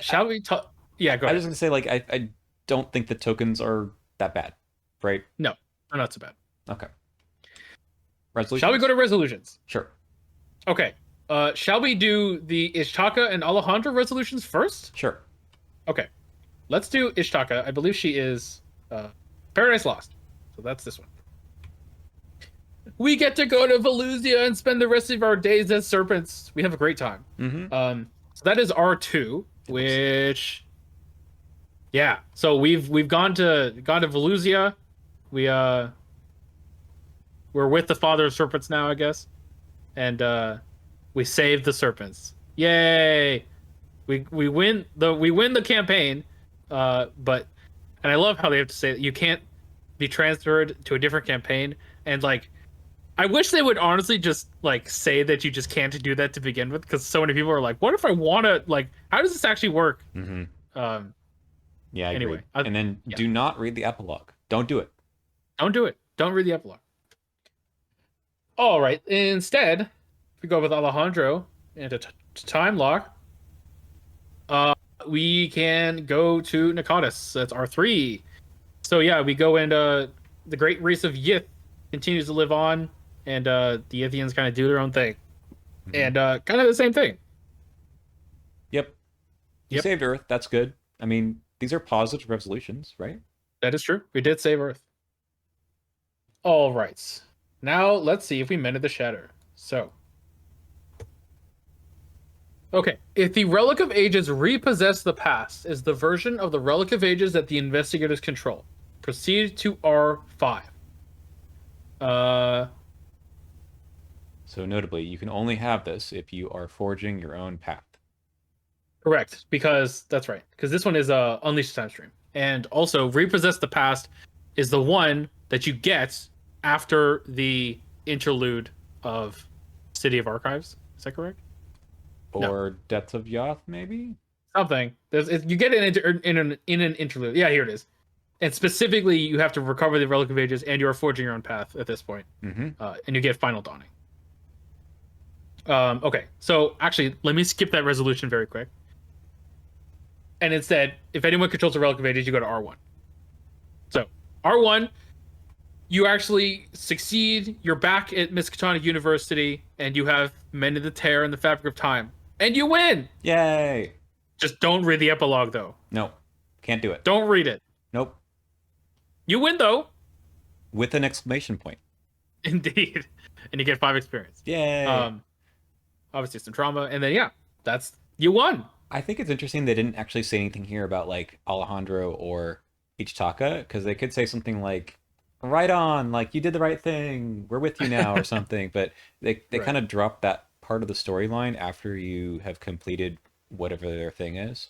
shall we talk? Yeah, go I ahead. was gonna say, like, I don't think the tokens are that bad, right? No, they're not so bad. Okay. Shall we go Resolutions? to resolutions? Sure. Okay. Shall we do the Ishtaka and Alejandro resolutions first? Sure. Okay. Let's do Ishtaka. I believe she is Paradise Lost. So that's this one. We get to go to Volusia and spend the rest of our days as serpents. We have a great time. Mm-hmm. So that is R2, which yeah. So we've gone to Volusia. We're with the father of serpents now, I guess. And we saved the serpents. Yay! We win the campaign. But and I love how they have to say that you can't be transferred to a different campaign. And like I wish they would honestly just like say that you just can't do that to begin with, because so many people are like, what if I want to, like, how does this actually work? Mm-hmm. Um, Yeah, I anyway, agree. And then yeah. do not read the epilogue. Don't do it. Don't do it. Don't read the epilogue. All right. Instead, if we go with Alejandro and a time lock, we can go to Nakatis. That's R3. So yeah, we go and the great race of Yith continues to live on, and the Yithians kind of do their own thing, Mhm. and kind of the same thing. Yep. You Yep, saved Earth. That's good. I mean, these are positive resolutions, right? that is true. We did save Earth. All right. Now let's see if we mended the shatter. So, okay. If the Relic of Ages repossess the past is the version of the Relic of Ages that the investigators control. Proceed to R5. Uh, So notably, you can only have this if you are forging your own path. Correct, because that's right. Because this one is Unleash the Time Stream, and also Repossess the Past is the one that you get after the interlude of City of Archives. Is that correct? No, Or Depths of Yoth, maybe? something. You get it in an interlude. Yeah, here it is. And specifically, you have to recover the Relic of Ages, and you are forging your own path at this point. Mm-hmm. And you get Final Dawning. Okay, so actually, let me skip that resolution very quick. And instead, if anyone controls the Relic of Ages, you go to R1. So R1, you actually succeed. You're back at Miskatonic University, and you have mended the tear in the fabric of time, and you win. Yay! Just don't read the epilogue, though. No, can't do it. Don't read it. Nope. You win, though. With an exclamation point. Indeed, and you get 5 experience. Yay! Obviously some trauma, and then yeah, that's you won. I think it's interesting they didn't actually say anything here about like Alejandro or Ichitaka, because they could say something like, right on, like you did the right thing, we're with you now, or something. But they Right. kind of drop that part of the storyline after you have completed whatever their thing is.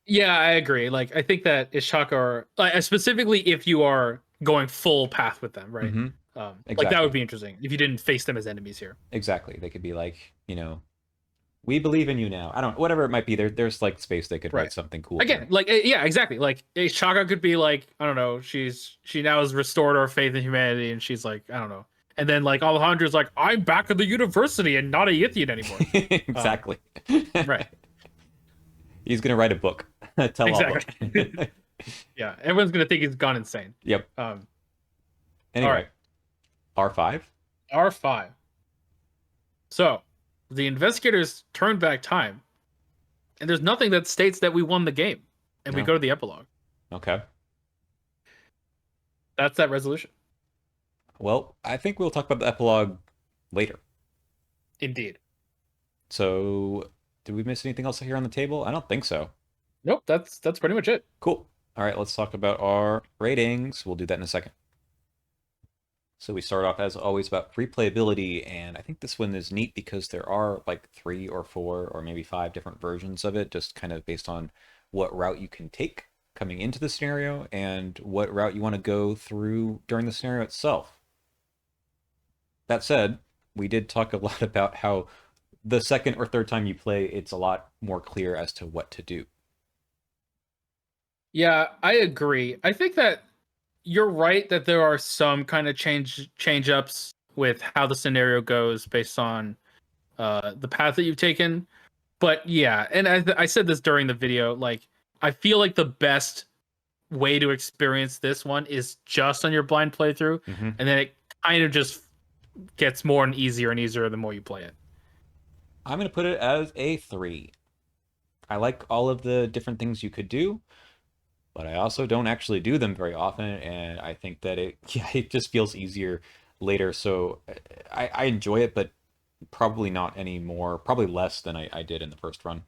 Yeah, I agree. Like, I think that Ishaka, or like, specifically if you are going full path with them, right? Mm-hmm. Like that Exactly. would be interesting if you didn't face them as enemies here. Exactly. They could be like, we believe in you now. I don't, whatever it might be. There's like space they could Right. write something cool Again, there. like yeah, exactly. Like Ishaka could be like, I don't know, she now has restored our faith in humanity, and she's like, I don't know. And then like Alejandro's like, I'm back at the university and not a Yithian anymore. Exactly. Right. He's gonna write a book, a tell-all Exactly. book. Yeah, everyone's gonna think he's gone insane. Yep. Um, all Anyway, right, R5. R5. So the investigators turn back time, and there's nothing that states that we won the game. And we No. go to the epilogue. Okay. That's that resolution. Well, I think we'll talk about the epilogue later. Indeed. So, did we miss anything else here on the table? I don't think so. Nope, that's pretty much it. Cool. All right, let's talk about our ratings. We'll do that in a second. So we start off as always about replayability, and I think this one is neat because there are like 3 or 4 or maybe 5 different versions of it, just kind of based on what route you can take coming into the scenario and what route you want to go through during the scenario itself. That said, we did talk a lot about how the second or third time you play, it's a lot more clear as to what to do. Yeah, I agree. I think that you're right that there are some kind of change ups with how the scenario goes based on the path that you've taken. But yeah, and I said this during the video, like I feel like the best way to experience this one is just on your blind playthrough, Mm-hmm. and then it kind of just gets more and easier the more you play it. I'm going to put it as a 3. I like all of the different things you could do, but I also don't actually do them very often, and I think that it just feels easier later. So I enjoy it, but probably not anymore, probably less than I did in the first run.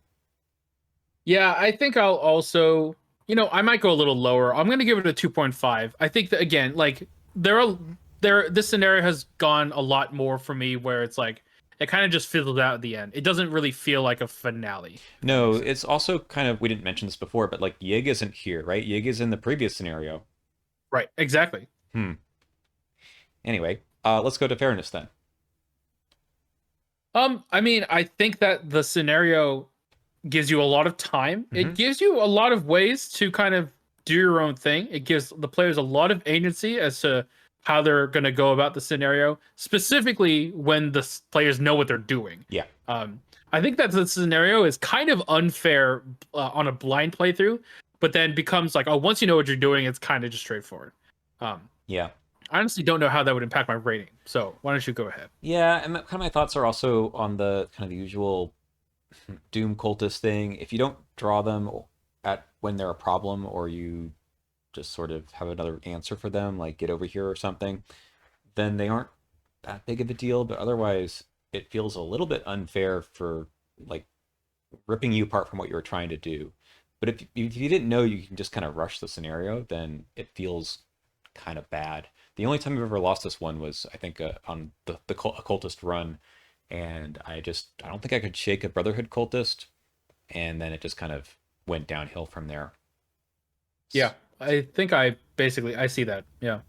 Yeah, I think I'll also, I might go a little lower. I'm going to give it a 2.5. I think that again, like this scenario has gone a lot more for me where it's like it kind of just fizzled out at the end. It doesn't really feel like a finale. No, it's also kind of, we didn't mention this before, but like Yig isn't here, right? Yig is in the previous scenario. Right, exactly. Anyway, let's go to fairness then. I mean, I think that the scenario gives you a lot of time. Mhm. It gives you a lot of ways to kind of do your own thing. It gives the players a lot of agency as to how they're going to go about the scenario, specifically when the players know what they're doing. Yeah. I think that the scenario is kind of unfair on a blind playthrough, but then becomes like, oh, once you know what you're doing, it's kind of just straightforward. Yeah. I honestly don't know how that would impact my rating. So why don't you go ahead? Yeah, and kind of my thoughts are also on the kind of the usual Doom cultist thing. If you don't draw them at when they're a problem, or you just sort of have another answer for them, like get over here or something, then they aren't that big of a deal, but otherwise it feels a little bit unfair for like ripping you apart from what you were trying to do. But if you didn't know you can just kind of rush the scenario, then it feels kind of bad. The only time I've ever lost this one was I think on the occultist run, and I don't think I could shake a Brotherhood cultist, and then it just kind of went downhill from there. Yeah, I think I see that. Yeah.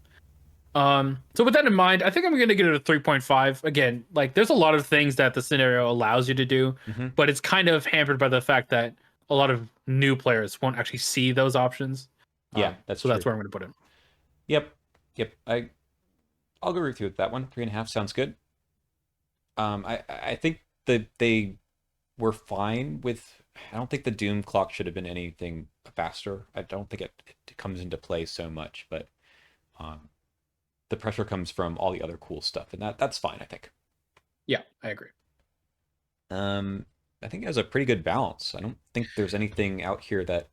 So with that in mind, I think I'm gonna give it a 3.5. Again, like there's a lot of things that the scenario allows you to do, Hmm. but it's kind of hampered by the fact that a lot of new players won't actually see those options. Yeah, that's So that's true. where I'm gonna put it. Yep, yep. I'll go with you with that one. 3.5 sounds good. I think that they were fine with. I don't think the Doom clock should have been anything faster. I don't think it comes into play so much, but um, the pressure comes from all the other cool stuff, and that's fine. I think. Yeah, I agree. Um, I think it has a pretty good balance. I don't think there's anything out here that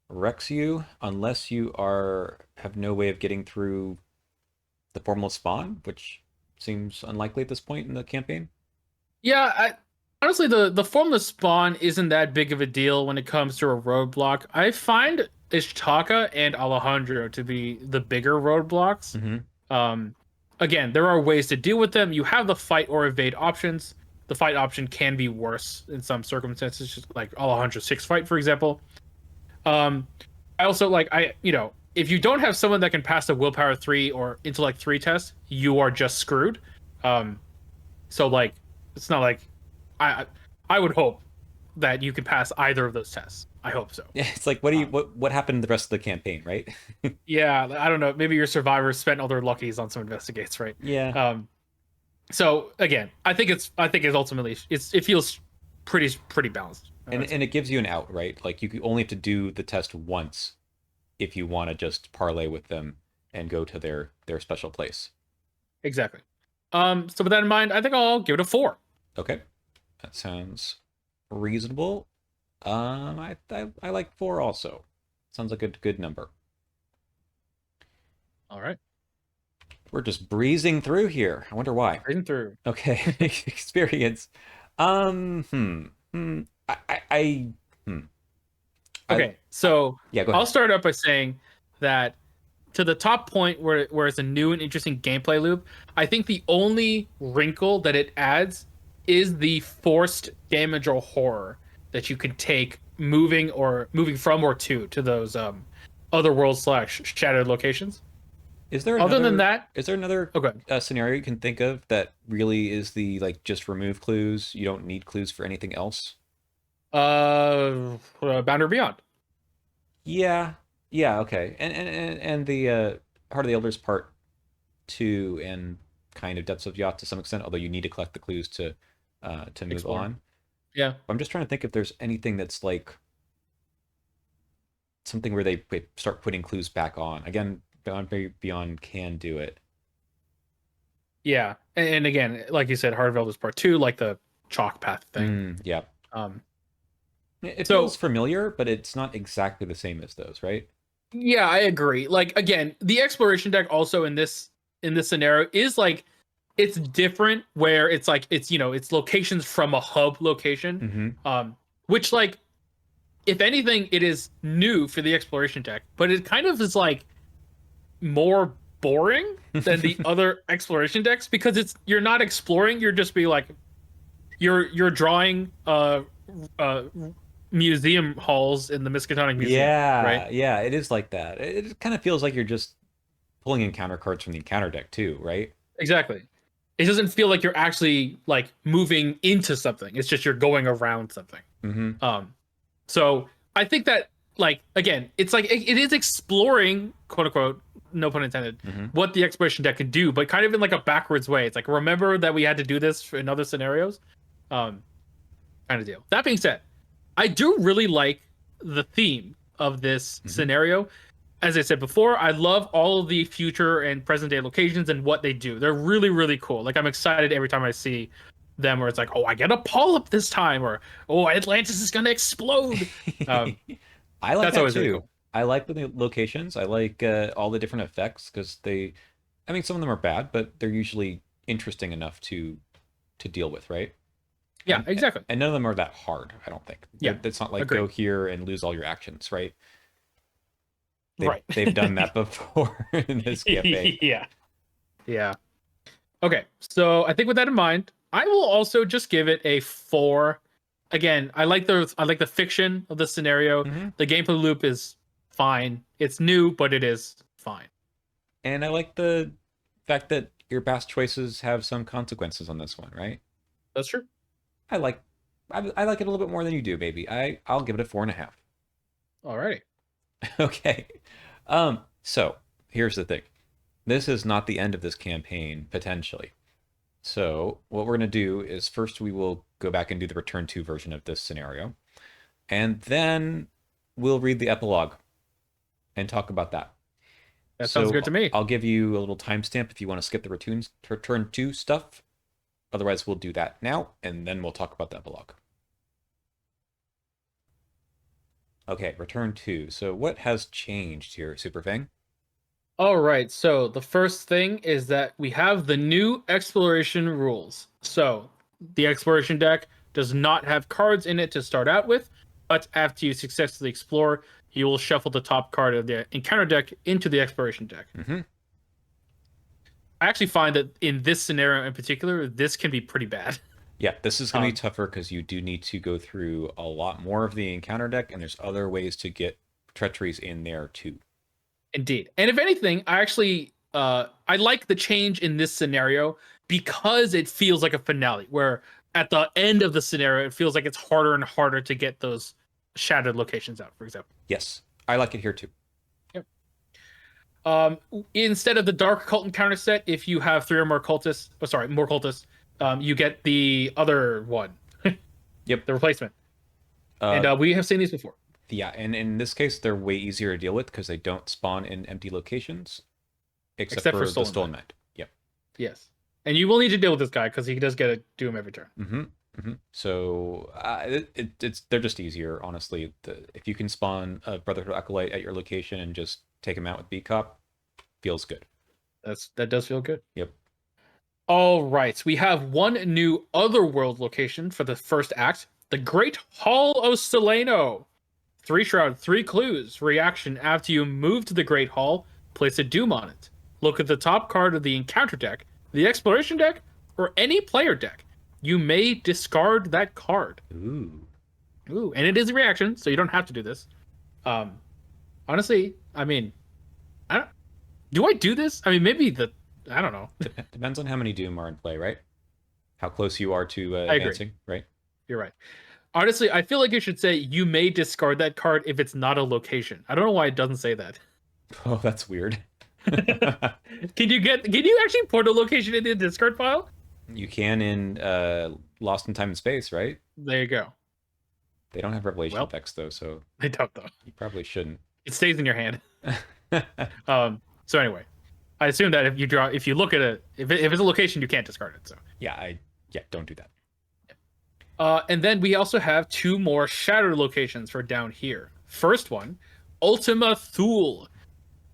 wrecks you unless you are have no way of getting through the formless spawn, which seems unlikely at this point in the campaign. Yeah, honestly, the formless spawn isn't that big of a deal when it comes to a roadblock. I find Ishtaka and Alejandro to be the bigger roadblocks. Hmm. Um, Again, there are ways to deal with them. You have the fight or evade options. The fight option can be worse in some circumstances, just like Alejandro's six fight, for example. Um, I also like if you don't have someone that can pass the willpower 3 or intellect 3 test, you are just screwed. Um, so like it's not like I I would hope that you can pass either of those tests. I hope so. Yeah, it's like what do you Um, what happened the rest of the campaign, right? yeah, I don't know. Maybe your survivors spent all their luckies on some investigates, right? Yeah. Um, so again, I think it's ultimately it feels pretty balanced. And I'd say. it gives you an out, right? Like you only have to do the test once if you want to just parlay with them and go to their special place. Exactly. So with that in mind, I think I'll give it a 4. Okay. That sounds reasonable. I like 4 also. Sounds like a good number. All right. We're just breezing through here. I wonder why. Breathing through. Okay, experience. Hmm. I hmm. I, Okay, so yeah, go I'll ahead. start up by saying that to the top point where it's a new and interesting gameplay loop, I think the only wrinkle that it adds is the forced damage or horror that you can take moving from or to those other world slash shattered locations. Other than that, Is there another okay. scenario you can think of that really is the like just remove clues? You don't need clues for anything else? Boundary Beyond. Yeah. Yeah, okay. And the Heart of the Elders part 2 and kind of Depths of Yacht to some extent, although you need to collect the clues to move Explore. on. Yeah. I'm just trying to think if there's anything that's like something where they start putting clues back on. Again, Beyond can do it. Yeah. And again, like you said, Heart of Elders Part 2, like the chalk path thing. Yeah. Um, It feels so familiar, but it's not exactly the same as those, right? yeah, I agree. Like again, the exploration deck also in this scenario is like it's different where it's like it's locations from a hub location. Mm-hmm. Um, which like if anything, it is new for the exploration deck, but it kind of is like more boring than the other exploration decks because you're not exploring, you're just be like you're drawing uh museum halls in the Miskatonic Museum, right? Yeah, yeah, it is like that. It kind of feels like you're just pulling encounter cards from the encounter deck too, right? Exactly. It doesn't feel like you're actually like moving into something. It's just you're going around something. Mm-hmm. Um, so I think that like again, it's like it is exploring, quote unquote, no pun intended, Mm-hmm. what the exploration deck can do, but kind of in like a backwards way. It's like remember that we had to do this in other scenarios, um, kind of deal. That being said, I do really like the theme of this Mm-hmm. scenario. As I said before, I love all of the future and present day locations and what they do. They're really cool. Like I'm excited every time I see them where it's like, oh, I get a polyp this time, or oh, Atlantis is gonna explode. Um, I like that's that always really too. cool. I like the locations. I like all the different effects because I mean, some of them are bad, but they're usually interesting enough to deal with, right? Yeah, exactly. And none of them are that hard, I don't think. Yeah, It's not like agreed. go here and lose all your actions, right? Right. They've done that before in this campaign. Yeah. Yeah. Okay. So I think with that in mind, I will also just give it a 4. Again, I like the fiction of the scenario. Hmm. The gameplay loop is fine. It's new, but it is fine. And I like the fact that your past choices have some consequences on this one, right? That's true. I like I like it a little bit more than you do, baby. I'll give it a 4.5. Alrighty. Okay. So here's the thing. This is not the end of this campaign, potentially. So what we're gonna do is first we will go back and do the return to version of this scenario, and then we'll read the epilogue and talk about that. That sounds good to So me. I'll give you a little timestamp if you want to skip the return to stuff. Otherwise, we'll do that now, and then we'll talk about the epilogue. Okay, return to. So what has changed here, Superfang? All right. So the first thing is that we have the new exploration rules. So the exploration deck does not have cards in it to start out with, but after you successfully explore, you will shuffle the top card of the encounter deck into the exploration deck. Mm-hmm. I actually find that in this scenario in particular, this can be pretty bad. Yeah, this is going to be Um, tougher because you do need to go through a lot more of the encounter deck, and there's other ways to get treacheries in there too. Indeed. And if anything, I like the change in this scenario because it feels like a finale where at the end of the scenario it feels like it's harder and harder to get those shattered locations out, for example. Yes, I like it here too. Yep. Um Instead of the dark cult encounter set, if you have 3 or more cultists, more cultists, you get the other one, Yep. the replacement. And Uh, we have seen these before, yeah, and in this case, they're way easier to deal with because they don't spawn in empty locations, except except for for the stolen stolen land. mind. Yep. Yes. And you will need to deal with this guy because he does get to do him every turn. Mm-hmm. Mm-hmm. So it's they're just easier, honestly. If you can spawn a Brotherhood Acolyte at your location and just take him out with B Cop, feels good. That does feel good. Yep. All right, we have one new otherworld location for the first act, the Great Hall of Seleno. 3 shroud, 3 clues. Reaction: after you move to the Great Hall, place a doom on it. Look at the top card of the encounter deck, the exploration deck, or any player deck. You may discard that card. Ooh. Ooh, and it is a reaction, so you don't have to do this. Um, Honestly, I mean, I don't, do I do this? I mean, I don't know. Depends on how many Doom are in play, right? How close you are to I agree. advancing, right? You're right. Honestly, I feel like you should say you may discard that card if it's not a location. I don't know why it doesn't say that. Oh, that's weird. Can you actually put a location in the discard file? You can in Lost in Time and Space, right? There you go. They don't have revelation Well, effects though, so I don't though. you probably shouldn't. It stays in your hand. So anyway, I assume that if you look at it, if it's a location, you can't discard it. So Yeah, don't do that. and then we also have 2 more shattered locations for down here. First one, Ultima Thule.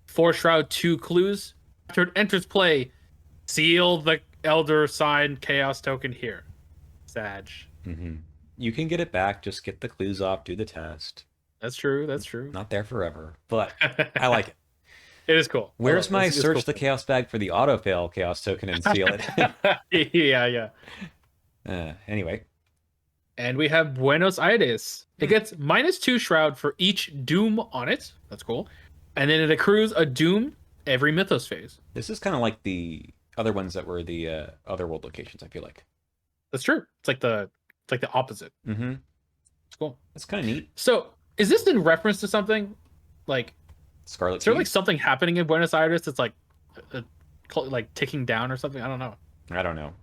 4 shroud, 2 clues. After it enters play, seal the Elder Sign Chaos token here. Sag. Hmm. You can get it back. Just get the clues off. Do the test. That's true. That's true. Not there forever, but I like it. It is cool. Where's my It's search cool. the chaos bag for the auto fail chaos token and seal it? Yeah, yeah. Anyway, And we have Buenos Aires. It gets -2 shroud for each doom on it. That's cool. And then it accrues a doom every Mythos phase. this is kind of like the other ones that were the other world locations. I feel like. That's true. It's like the opposite. Mm-hmm. It's cool. That's kind of neat. So is this in reference to something? Like, Scarlet is there like Keys? something happening in Buenos Aires that's like ticking down or something? I don't know. I don't know.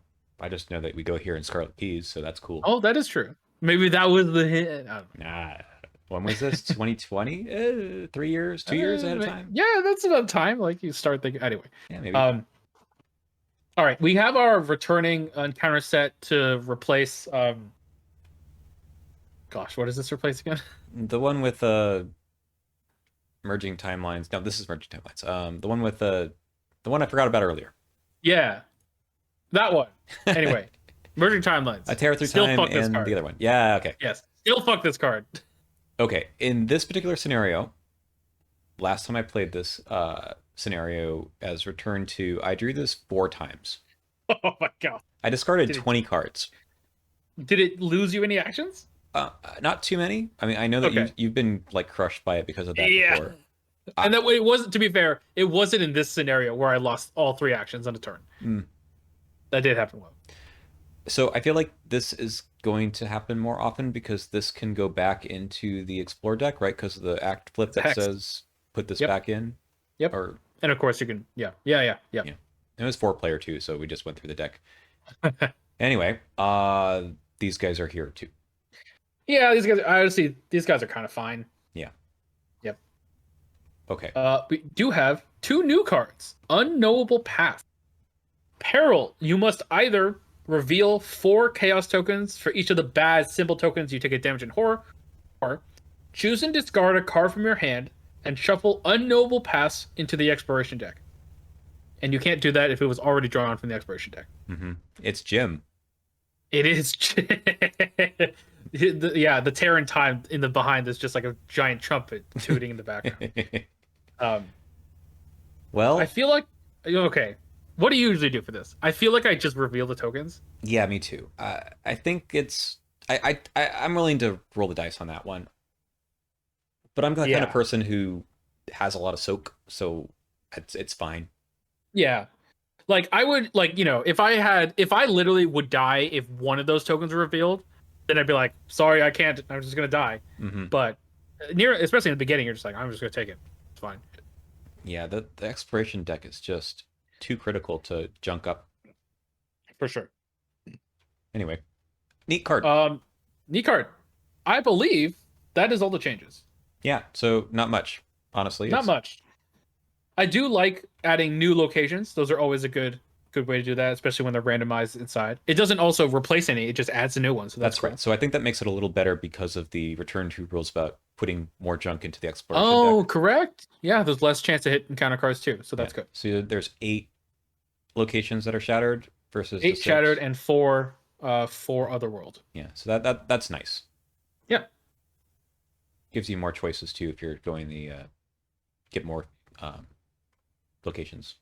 I just know that we go here in Scarlet Keys, so that's cool. Oh, that is true. Maybe that was the hint. I don't know. Nah. When was this? 2020? 3 years? 2 years ahead of time? Yeah, that's about time. Like you start thinking. Anyway. Yeah, maybe. All right, we have our returning encounter set to replace. Gosh, what is this replace again? The one with merging timelines. No, this is merging timelines. The one with the one I forgot about earlier. Yeah, That one. Anyway, merging timelines. A Terror Through Still Time fuck this and the card. other one. Yeah, okay. Yes. Still fuck this card. Okay, in this particular scenario, last time I played this scenario as Return to, I drew this 4 times. Oh my god. I discarded Did 20 cards. it lose you any actions? Uh, Not too many. I mean, I know that Okay. you've been like crushed by it because of that Yeah. before. I, And that way it wasn't, to be fair, it wasn't in this scenario where I lost all 3 actions on a turn. mm. That did happen well. So I feel like this is going to happen more often because this can go back into the Explore deck, right? Because of the act flip that Hex. says put this Yep. back in. Yep. Or And of course you can, yeah. yeah, it was 4-player too, so we just went through the deck. Anyway, these guys are here too. Yeah, these guys are kind of fine. Yeah. Yep. Okay. We do have 2 new cards. Unknowable Path. Peril. You must either reveal 4 chaos tokens for each of the bad symbol tokens you take a damage in horror, or choose and discard a card from your hand and shuffle Unknowable Paths into the exploration deck. And you can't do that if it was already drawn from the exploration deck. Mm-hmm. It's Jim. It is. The tear in time in the behind is just like a giant trumpet tooting in the background. Well, I feel like, okay. What do you usually do for this? I feel like I just reveal the tokens. yeah, me too. I think it's I'm willing to roll the dice on that one, but I'm the kind of Yeah. person who has a lot of soak, so it's fine. Yeah. Like I would like, if I literally would die if one of those tokens were revealed, then I'd be like, sorry, I can't. I'm just gonna die. Mm-hmm. But especially in the beginning, you're just like, I'm just gonna take it. It's fine. Yeah, the exploration deck is just too critical to junk up. For sure. Anyway, neat card. Neat card. I believe that is all the changes. Yeah, so not much, honestly. Not much. I do like adding new locations. Those are always a good way to do that, especially when they're randomized inside. It doesn't also replace any; it just adds a new one. So that's cool. right. So I think that makes it a little better because of the return to rules about putting more junk into the exploration Oh, deck. correct. Yeah, there's less chance to hit encounter cards too, so that's good. So there's 8 locations that are shattered versus 8 the shattered 6. and 4 otherworld. Yeah, so that's nice. Yeah. Gives you more choices too if you're going the get more locations.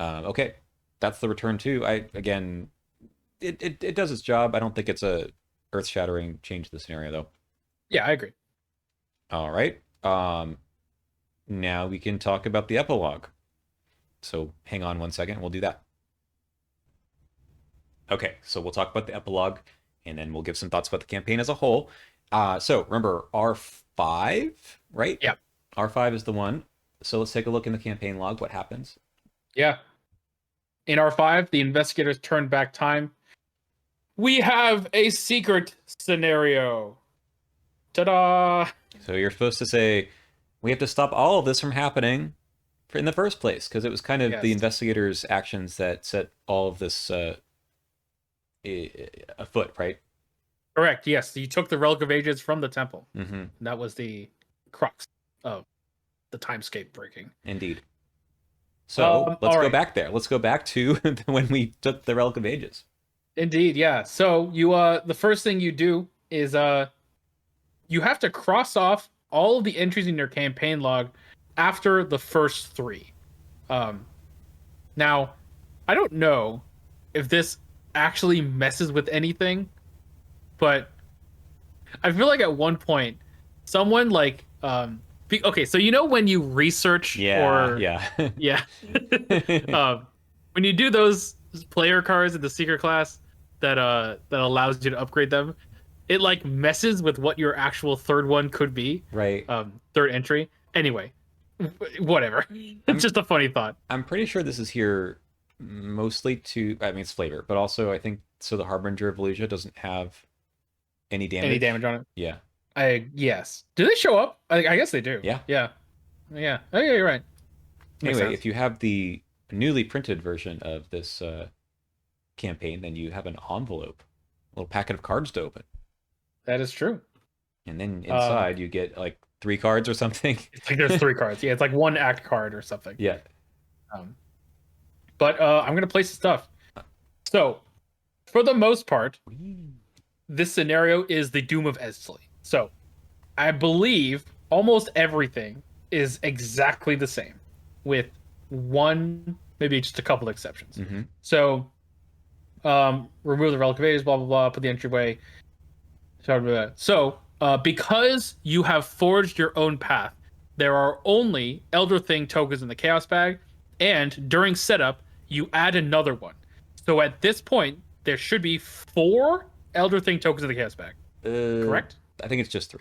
Okay, that's the return too. It does its job. I don't think it's a earth-shattering change to the scenario though. Yeah, I agree. All right. Now we can talk about the epilogue. So hang on one second. We'll do that. Okay, so we'll talk about the epilogue, and then we'll give some thoughts about the campaign as a whole. So remember R5, right? Yeah. R5 is the one. So let's take a look in the campaign log. What happens? Yeah. In R5, the investigators turn back time. We have a secret scenario. Ta-da! So you're supposed to say, we have to stop all of this from happening in the first place, because it was kind of the Yes. investigators' actions that set all of this afoot, right? Correct. Yes, you took the Relic of Ages from the temple. Mm-hmm. And that was the crux of the timescape breaking. Indeed. So let's all go right. back there. Let's go back to when we took the Relic of Ages. Indeed, yeah. So you the first thing you do is you have to cross off all of the entries in your campaign log after the first 3. Now, I don't know if this actually messes with anything, but I feel like at one point someone like okay, so when you research Yeah, or yeah. when you do those player cards in the secret class that allows you to upgrade them, it like messes with what your actual third one could be. Right. Third entry. Anyway, whatever. It's just a funny thought. I'm pretty sure this is here mostly I mean, it's flavor, but also I think so the Harbinger of Volusia doesn't have any damage. Any damage on it? Yeah. Yes. Do they show up? I guess they do. Yeah. Yeah. Oh yeah, you're right. Makes Anyway, sense. if you have the newly printed version of this campaign, then you have an envelope, a little packet of cards to open. That is true. And then inside you get like 3 cards or something. It's like there's 3 cards. Yeah, it's like 1 act card or something. Yeah. But I'm gonna place the stuff. So for the most part, this scenario is the Doom of Eztli. So I believe almost everything is exactly the same, with one, maybe just a couple exceptions. Mm-hmm. So, remove the relic of ages, blah blah blah, put the entryway. So, because you have forged your own path, there are only Elder Thing tokens in the Chaos Bag, and during setup, you add another one. So at this point, there should be 4 Elder Thing tokens in the Chaos Bag. Uh, Correct? I think it's just 3.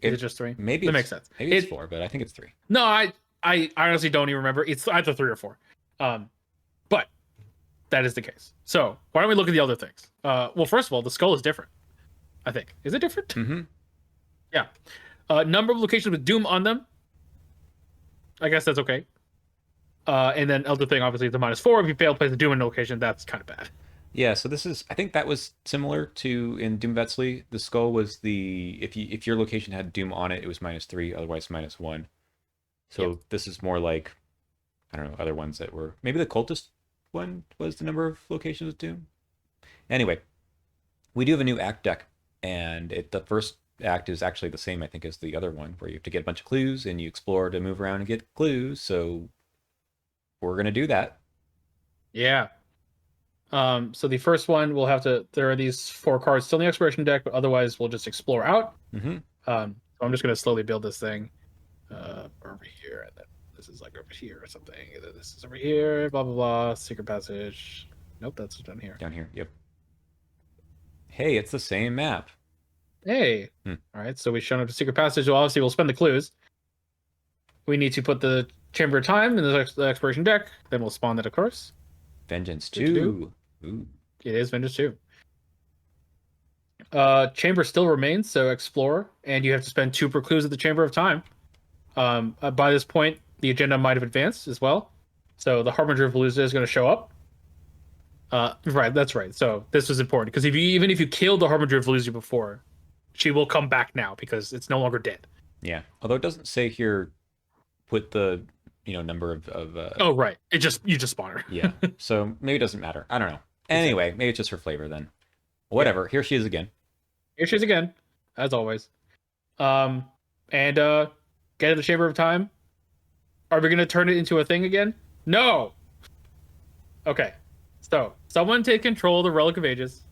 Is it just 3? Maybe That it's makes sense. maybe it's 4, but I think it's 3. No, I honestly don't even remember. It's either 3 or 4. But that is the case. So why don't we look at the other things? Well, first of all, the skull is different. I think. Is it different? Mm-hmm. Yeah. Number of locations with Doom on them. I guess that's okay. And then Elder Thing, obviously, the -4. If you fail to place the Doom in a location, that's kind of bad. Yeah, so this is I think that was similar to in Doom Vetsley. The skull was the if your location had Doom on it, it was -3, otherwise -1. So Yep. this is more like I don't know, other ones that were maybe the cultist one was the number of locations with Doom. Anyway, we do have a new act deck, and the first act is actually the same, I think, as the other one, where you have to get a bunch of clues and you explore to move around and get clues. So we're gonna do that. Yeah. So the first one we'll have to. There are these 4 cards still in the exploration deck, but otherwise we'll just explore out. Mm-hmm. So I'm just gonna slowly build this thing over here, and then this is like over here or something. And then this is over here. Blah blah blah. Secret passage. Nope, that's down here. Down here. Yep. Hey, it's the same map. Hey. Hmm. All right. So we've shown up to secret passage. So obviously we'll spend the clues. We need to put the Chamber of Time in the exploration deck. Then we'll spawn that, of course. Vengeance Good to 2. do. Ooh. It is Vengeance 2. Chamber still remains, so explore, and you have to spend 2 per clues at the Chamber of Time. By this point, the agenda might have advanced as well. So the Harbinger of Veluza is going to show up. Right, that's right. So this was important because even if you killed the Harbinger of Veluza before, she will come back now because it's no longer dead. Yeah. Although it doesn't say here, put the number of Oh right, you just spawn her. yeah. So maybe it doesn't matter. I don't know. Anyway, maybe it's just for flavor then. Whatever. Yeah. Here she is again. Here she is again, as always. And get to the Chamber of Time. Are we gonna turn it into a thing again? No. Okay. So someone take control of the Relic of Ages,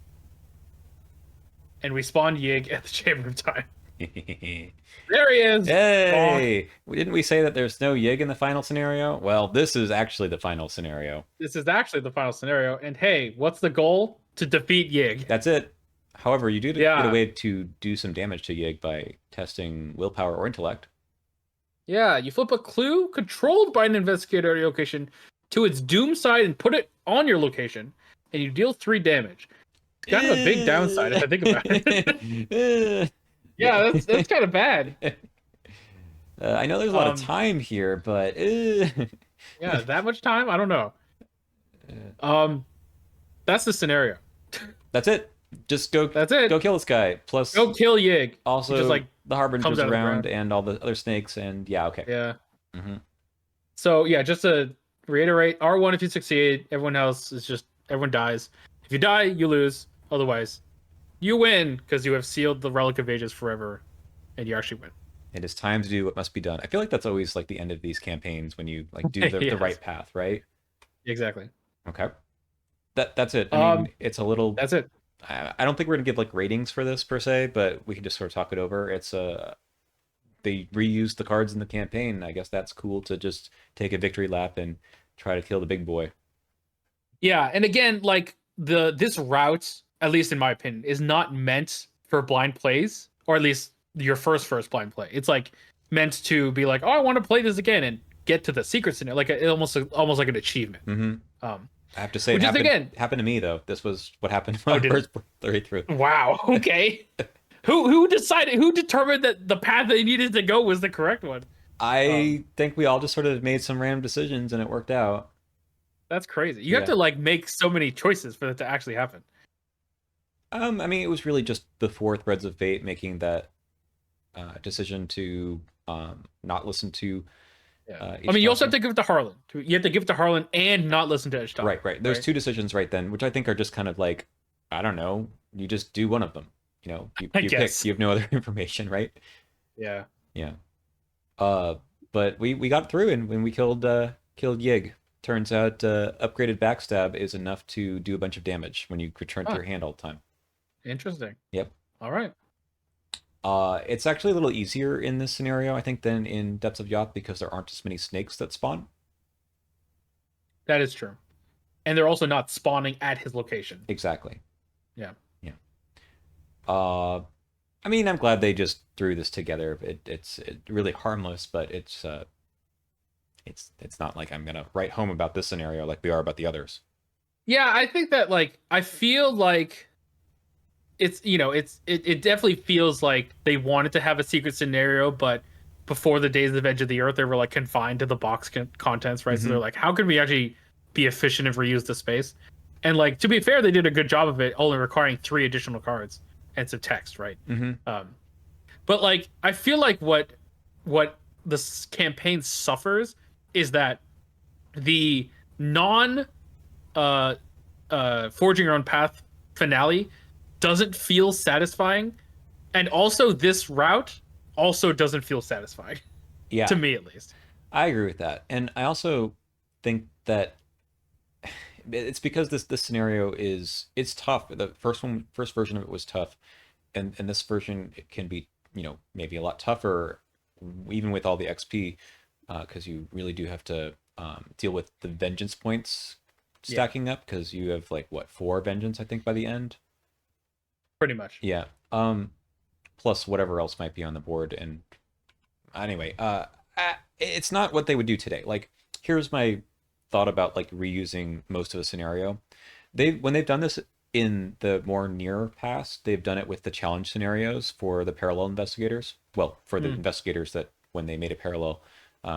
and we spawn Yig at the Chamber of Time. There he is. Hey! Didn't we say that there's no Yig in the final scenario? Well, this is actually the final scenario. This is actually the final scenario. And hey, what's the goal? To defeat Yig. That's it. However, you do get a way to do some damage to Yig by testing willpower or intellect. Yeah, you flip a clue controlled by an investigator at your location to its doom side and put it on your location, and you deal 3 damage. It's kind of a big downside if I think about it. Yeah, that's kind of bad. I know there's a lot of time here, but yeah, that much time? I don't know. That's the scenario. That's it. Just go. That's it. Go kill this guy. Plus, go kill Yig. Also, just like the Harbinger's around and all the other snakes, and yeah, okay. Yeah. Mm-hmm. So yeah, just to reiterate, R1 if you succeed, everyone else is just everyone dies. If you die, you lose. Otherwise, you win because you have sealed the Relic of Ages forever, and you actually win. It is time to do what must be done. I feel like that's always like the end of these campaigns when you like do the right path, right? Exactly. Okay. That's it. I mean, it's a little. That's it. I don't think we're gonna give like ratings for this per se, but we can just sort of talk it over. It's they reused the cards in the campaign. I guess that's cool to just take a victory lap and try to kill the big boy. Yeah, and again, like this route, at least in my opinion, is not meant for blind plays, or at least your first blind play. It's like meant to be like, oh, I want to play this again and get to the secrets in it, like almost like an achievement. Mm-hmm. I have to say, it happened to me though. This was what happened when I first played through. Wow. Okay. Who determined that the path they needed to go was the correct one? I think we all just sort of made some random decisions and it worked out. That's crazy. You have to like make so many choices for that to actually happen. I mean, it was really just the 4 threads of fate making that decision to not listen to Yeah. I each mean, you also have talking. to give it to Harlan. You have to give it to Harlan and not listen to Ishtar, Right, right. There's right? two decisions right then, which I think are just kind of like, I don't know, you just do one of them. I You pick. guess. You have no other information, right? Yeah. Yeah. Uh, but we got through, and when we killed Yig, turns out upgraded backstab is enough to do a bunch of damage when you return to Huh. your hand all the time. Interesting. Yep. All right. It's actually a little easier in this scenario, I think, than in Depths of Yacht because there aren't as many snakes that spawn. That is true. And they're also not spawning at his location. Exactly. Yeah. Yeah. Uh, I mean, I'm glad they just threw this together. It's really harmless, but it's not like I'm gonna write home about this scenario like we are about the others. Yeah, I think that like I feel like it definitely feels like they wanted to have a secret scenario, but before the days of Edge of the Earth, they were like confined to the box contents, right? So they're Mm-hmm. like, how can we actually be efficient and reuse the space? And like to be fair, they did a good job of it, only requiring 3 additional cards and some text, right? Mm-hmm. Um, but like I feel like what this campaign suffers is that the non uh forging your own path finale doesn't feel satisfying, and also this route also doesn't feel satisfying to Yeah, me at least. I agree with that, and I also think that it's because this scenario it's tough. The first version of it was tough, and this version it can be maybe a lot tougher, even with all the XP, because you really do have to deal with the vengeance points Yeah, stacking up because you have like what, 4 vengeance I think by the end. pretty much. Yeah. Plus whatever else might be on the board. And anyway, it's not what they would do today. Like, here's my thought about like reusing most of a scenario. When they've done this in the more near past, they've done it with the challenge scenarios for the parallel investigators. Well, for the Mm, investigators that when they made a parallel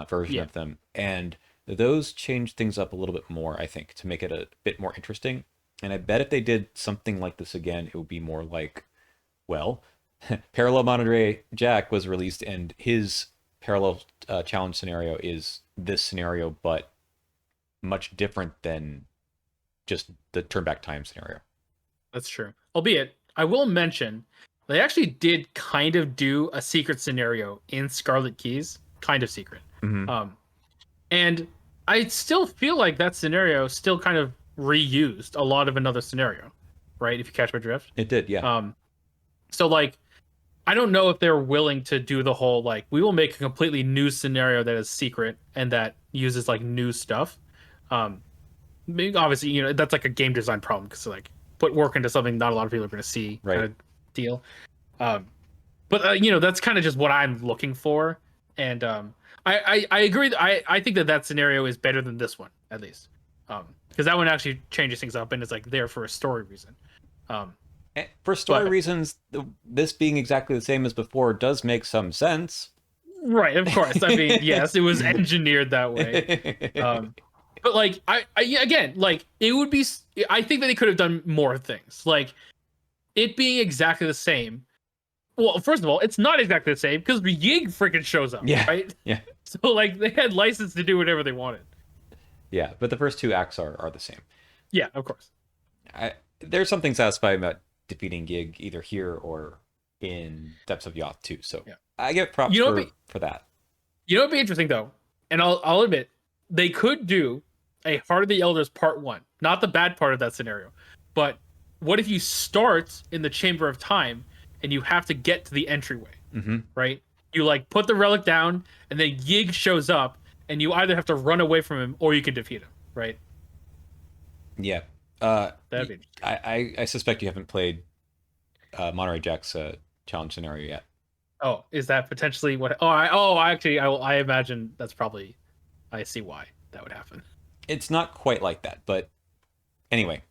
version yeah, of them, and those changed things up a little bit more, I think, to make it a bit more interesting. And I bet if they did something like this again, it would be more like, well, Parallel Monterey Jack was released, and his parallel challenge scenario is this scenario, but much different than just the turn back time scenario. that's true. Albeit, I will mention they actually did kind of do a secret scenario in Scarlet Keys, kind of secret. Mm-hmm. Um, and I still feel like that scenario still kind of reused a lot of another scenario, right? If you catch my drift. It did, yeah. Um, so like I don't know if they're willing to do the whole like we will make a completely new scenario that is secret and that uses like new stuff. Um, obviously, that's like a game design problem because like put work into something not a lot of people are going to see kind Right. of deal. Um, but that's kind of just what I'm looking for, and I agree. I think that scenario is better than this one at least, because that one actually changes things up and is like there for a story reason. Um, For story but reasons, this being exactly the same as before does make some sense. right, of course. I mean, yes, it was engineered that way. Um, but like yeah, again, like it would be. I think that they could have done more things. Like it being exactly the same. Well, first of all, it's not exactly the same because Yig freaking shows up, Yeah, right? yeah, So like they had license to do whatever they wanted. yeah. But the first two acts are the same. Yeah, of course. There's something satisfying about defeating Gig either here or in Depths of Yoth too. So Yeah. I get props You know what be for that. what'd be interesting though, and I'll admit they could do a Heart of the Elders Part 1, not the bad part of that scenario, but what if you start in the Chamber of Time and you have to get to the entryway, Mm-hmm. right? You like put the relic down and then Yig shows up and you either have to run away from him or you can defeat him, right? Yeah. Uh, That'd be interesting. I suspect you haven't played Monterey Jack's challenge scenario yet. Oh, is that potentially what? Actually, I imagine that's probably. I see why that would happen. It's not quite like that, but anyway.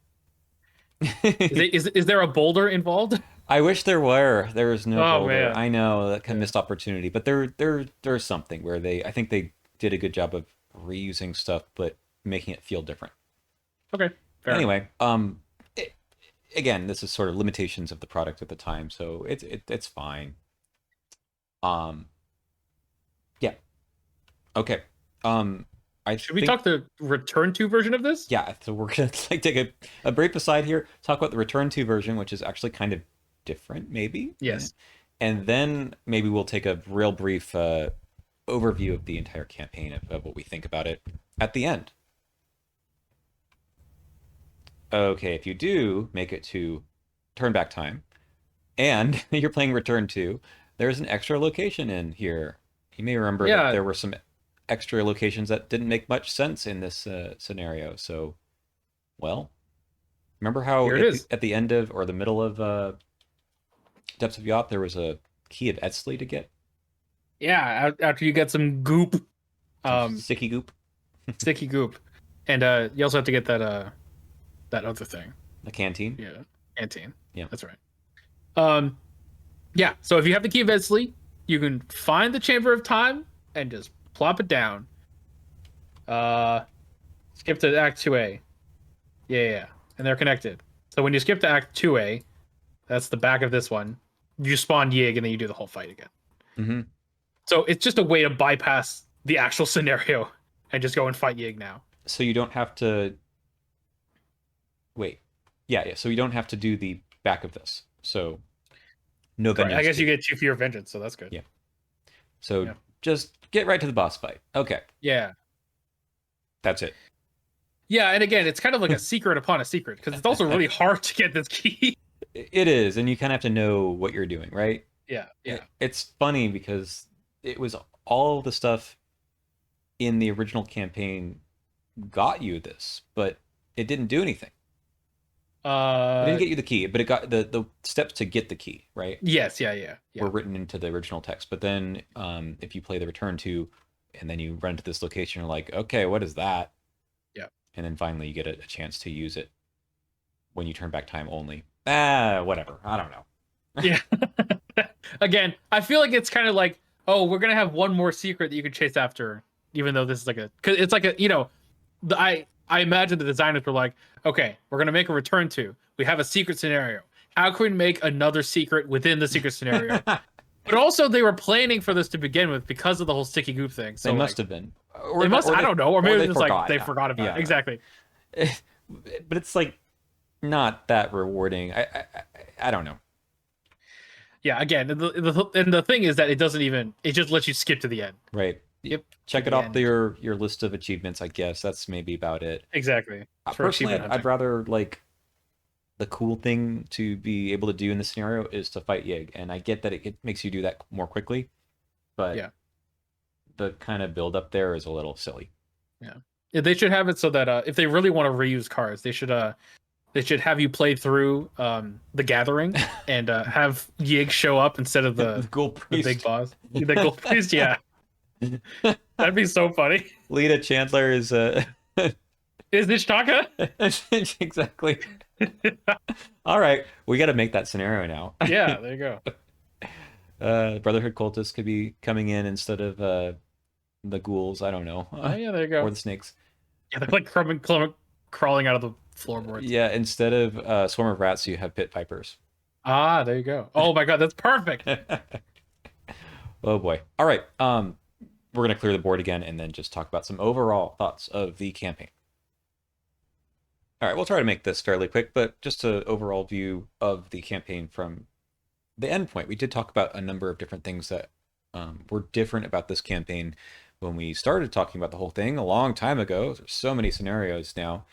Is there a boulder involved? I wish there were. There is no Oh boulder. man. I know that kind of Yeah. missed opportunity, but there's something where I think they did a good job of reusing stuff, but making it feel different. Okay. Fair enough. Anyway, it, again, this is sort of limitations of the product at the time, so it's fine. Um, yeah. Okay. Um, I Should we think talk the return to version of this? yeah. So we're gonna like take a brief aside here, talk about the Return to version, which is actually kind of different, maybe. Yeah. Yes. And then maybe we'll take a real brief overview of the entire campaign of what we think about it at the end. Okay, if you do make it to turn back time and you're playing Return to, there's an extra location in here. You may remember that Yeah, there were some extra locations that didn't make much sense in this scenario. So, well, remember how here it is. at the end of or the middle of Depths of Yacht there was a key of Etzley to get? Yeah, after you get some goop, Some um, sticky goop, sticky goop, and you also have to get that other thing. the canteen. Yeah, canteen. Yeah. That's right. Um, yeah. So if you have the key of Esley, you can find the Chamber of Time and just plop it down. Uh, skip to Act 2A. Yeah, and they're connected. So when you skip to Act 2A, that's the back of this one. You spawn Yig and then you do the whole fight again. Mm-hmm. So it's just a way to bypass the actual scenario and just go and fight Yig now. So you don't have to wait. Yeah, yeah. So you don't have to do the back of this. So no Correct. I vengeance. guess you get 2 for your vengeance, so that's good. Yeah. So Yeah. just get right to the boss fight. Okay, Yeah. that's it. Yeah, and again, it's kind of like a secret upon a secret because it's also really hard to get this key. It is, and you kind of have to know what you're doing, right? Yeah. It's funny because it was all the stuff in the original campaign got you this, but it didn't do anything. It didn't Uh, get you the key, but it got the steps to get the key, right? yes, yeah. Were written into the original text. But then if you play the Return to, and then you run to this location, you're like, okay, what is that? Yeah. And then finally you get a chance to use it when you turn back time only. Ah, whatever. I don't know. Yeah. Again, I feel like it's kind of like, oh, we're gonna have one more secret that you can chase after, even though this is like cause it's like I imagine the designers were like, okay, we're gonna make a return to. We have a secret scenario. How can we make another secret within the secret scenario? But also, they were planning for this to begin with because of the whole sticky goop thing. So They like, must have been. they must. I don't know, or maybe they it's just like forgot. they forgot about it. Exactly. But it's like not that rewarding. I don't know. Yeah. Again, and the thing is that it doesn't even. It just lets you skip to the end. Right. Yep. Check To it the off end. your list of achievements, I guess. That's maybe about it. Exactly. For Personally, achievement I'd hunting. rather like the cool thing to be able to do in this scenario is to fight Yig, and I get that it makes you do that more quickly, but Yeah. the kind of build up there is a little silly. Yeah, they should have it so that if they really want to reuse cards, they should have you play through the Gathering and have Yig show up instead of The Ghoul the big Priest, boss, the Gold Priest. Yeah, that'd be so funny. Lita Chandler is Is Nishtaka? exactly. All right, we got to make that scenario now. Yeah, there you go. Brotherhood cultists could be coming in instead of the ghouls. I don't know, Oh yeah, there you or go. the snakes. Yeah, they're like crawling out of the floorboards. Yeah, instead of swarm of rats, you have pit vipers. Ah, there you go. Oh my god, that's perfect. Oh boy. All right. We're gonna clear the board again and then just talk about some overall thoughts of the campaign. All right, we'll try to make this fairly quick, but just an overall view of the campaign from the end point. We did talk about a number of different things that were different about this campaign when we started talking about the whole thing a long time ago. There's so many scenarios now.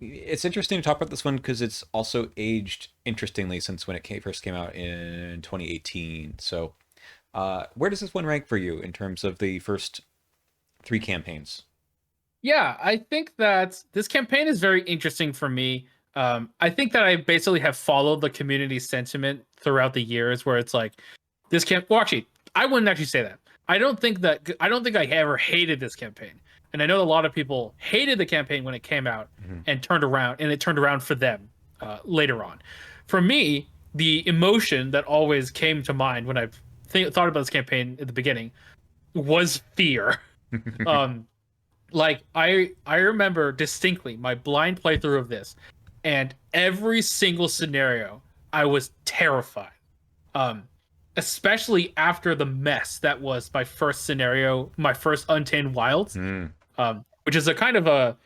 It's interesting to talk about this one because it's also aged interestingly since when it first came out in 2018. So, where does this one rank for you in terms of the first 3 campaigns? Yeah, I think that this campaign is very interesting for me. I think that I basically have followed the community sentiment throughout the years, where it's like this camp. Well, actually, I wouldn't actually say that. I don't think I ever hated this campaign, and I know a lot of people hated the campaign when it came out and turned around, and it turned around for them later on. For me, the emotion that always came to mind when I thought about this campaign at the beginning was fear. Like I remember distinctly my blind playthrough of this, and every single scenario I was terrified. especially after the mess that was my first scenario, my first Untamed Wilds, Mm. which is a kind of uh,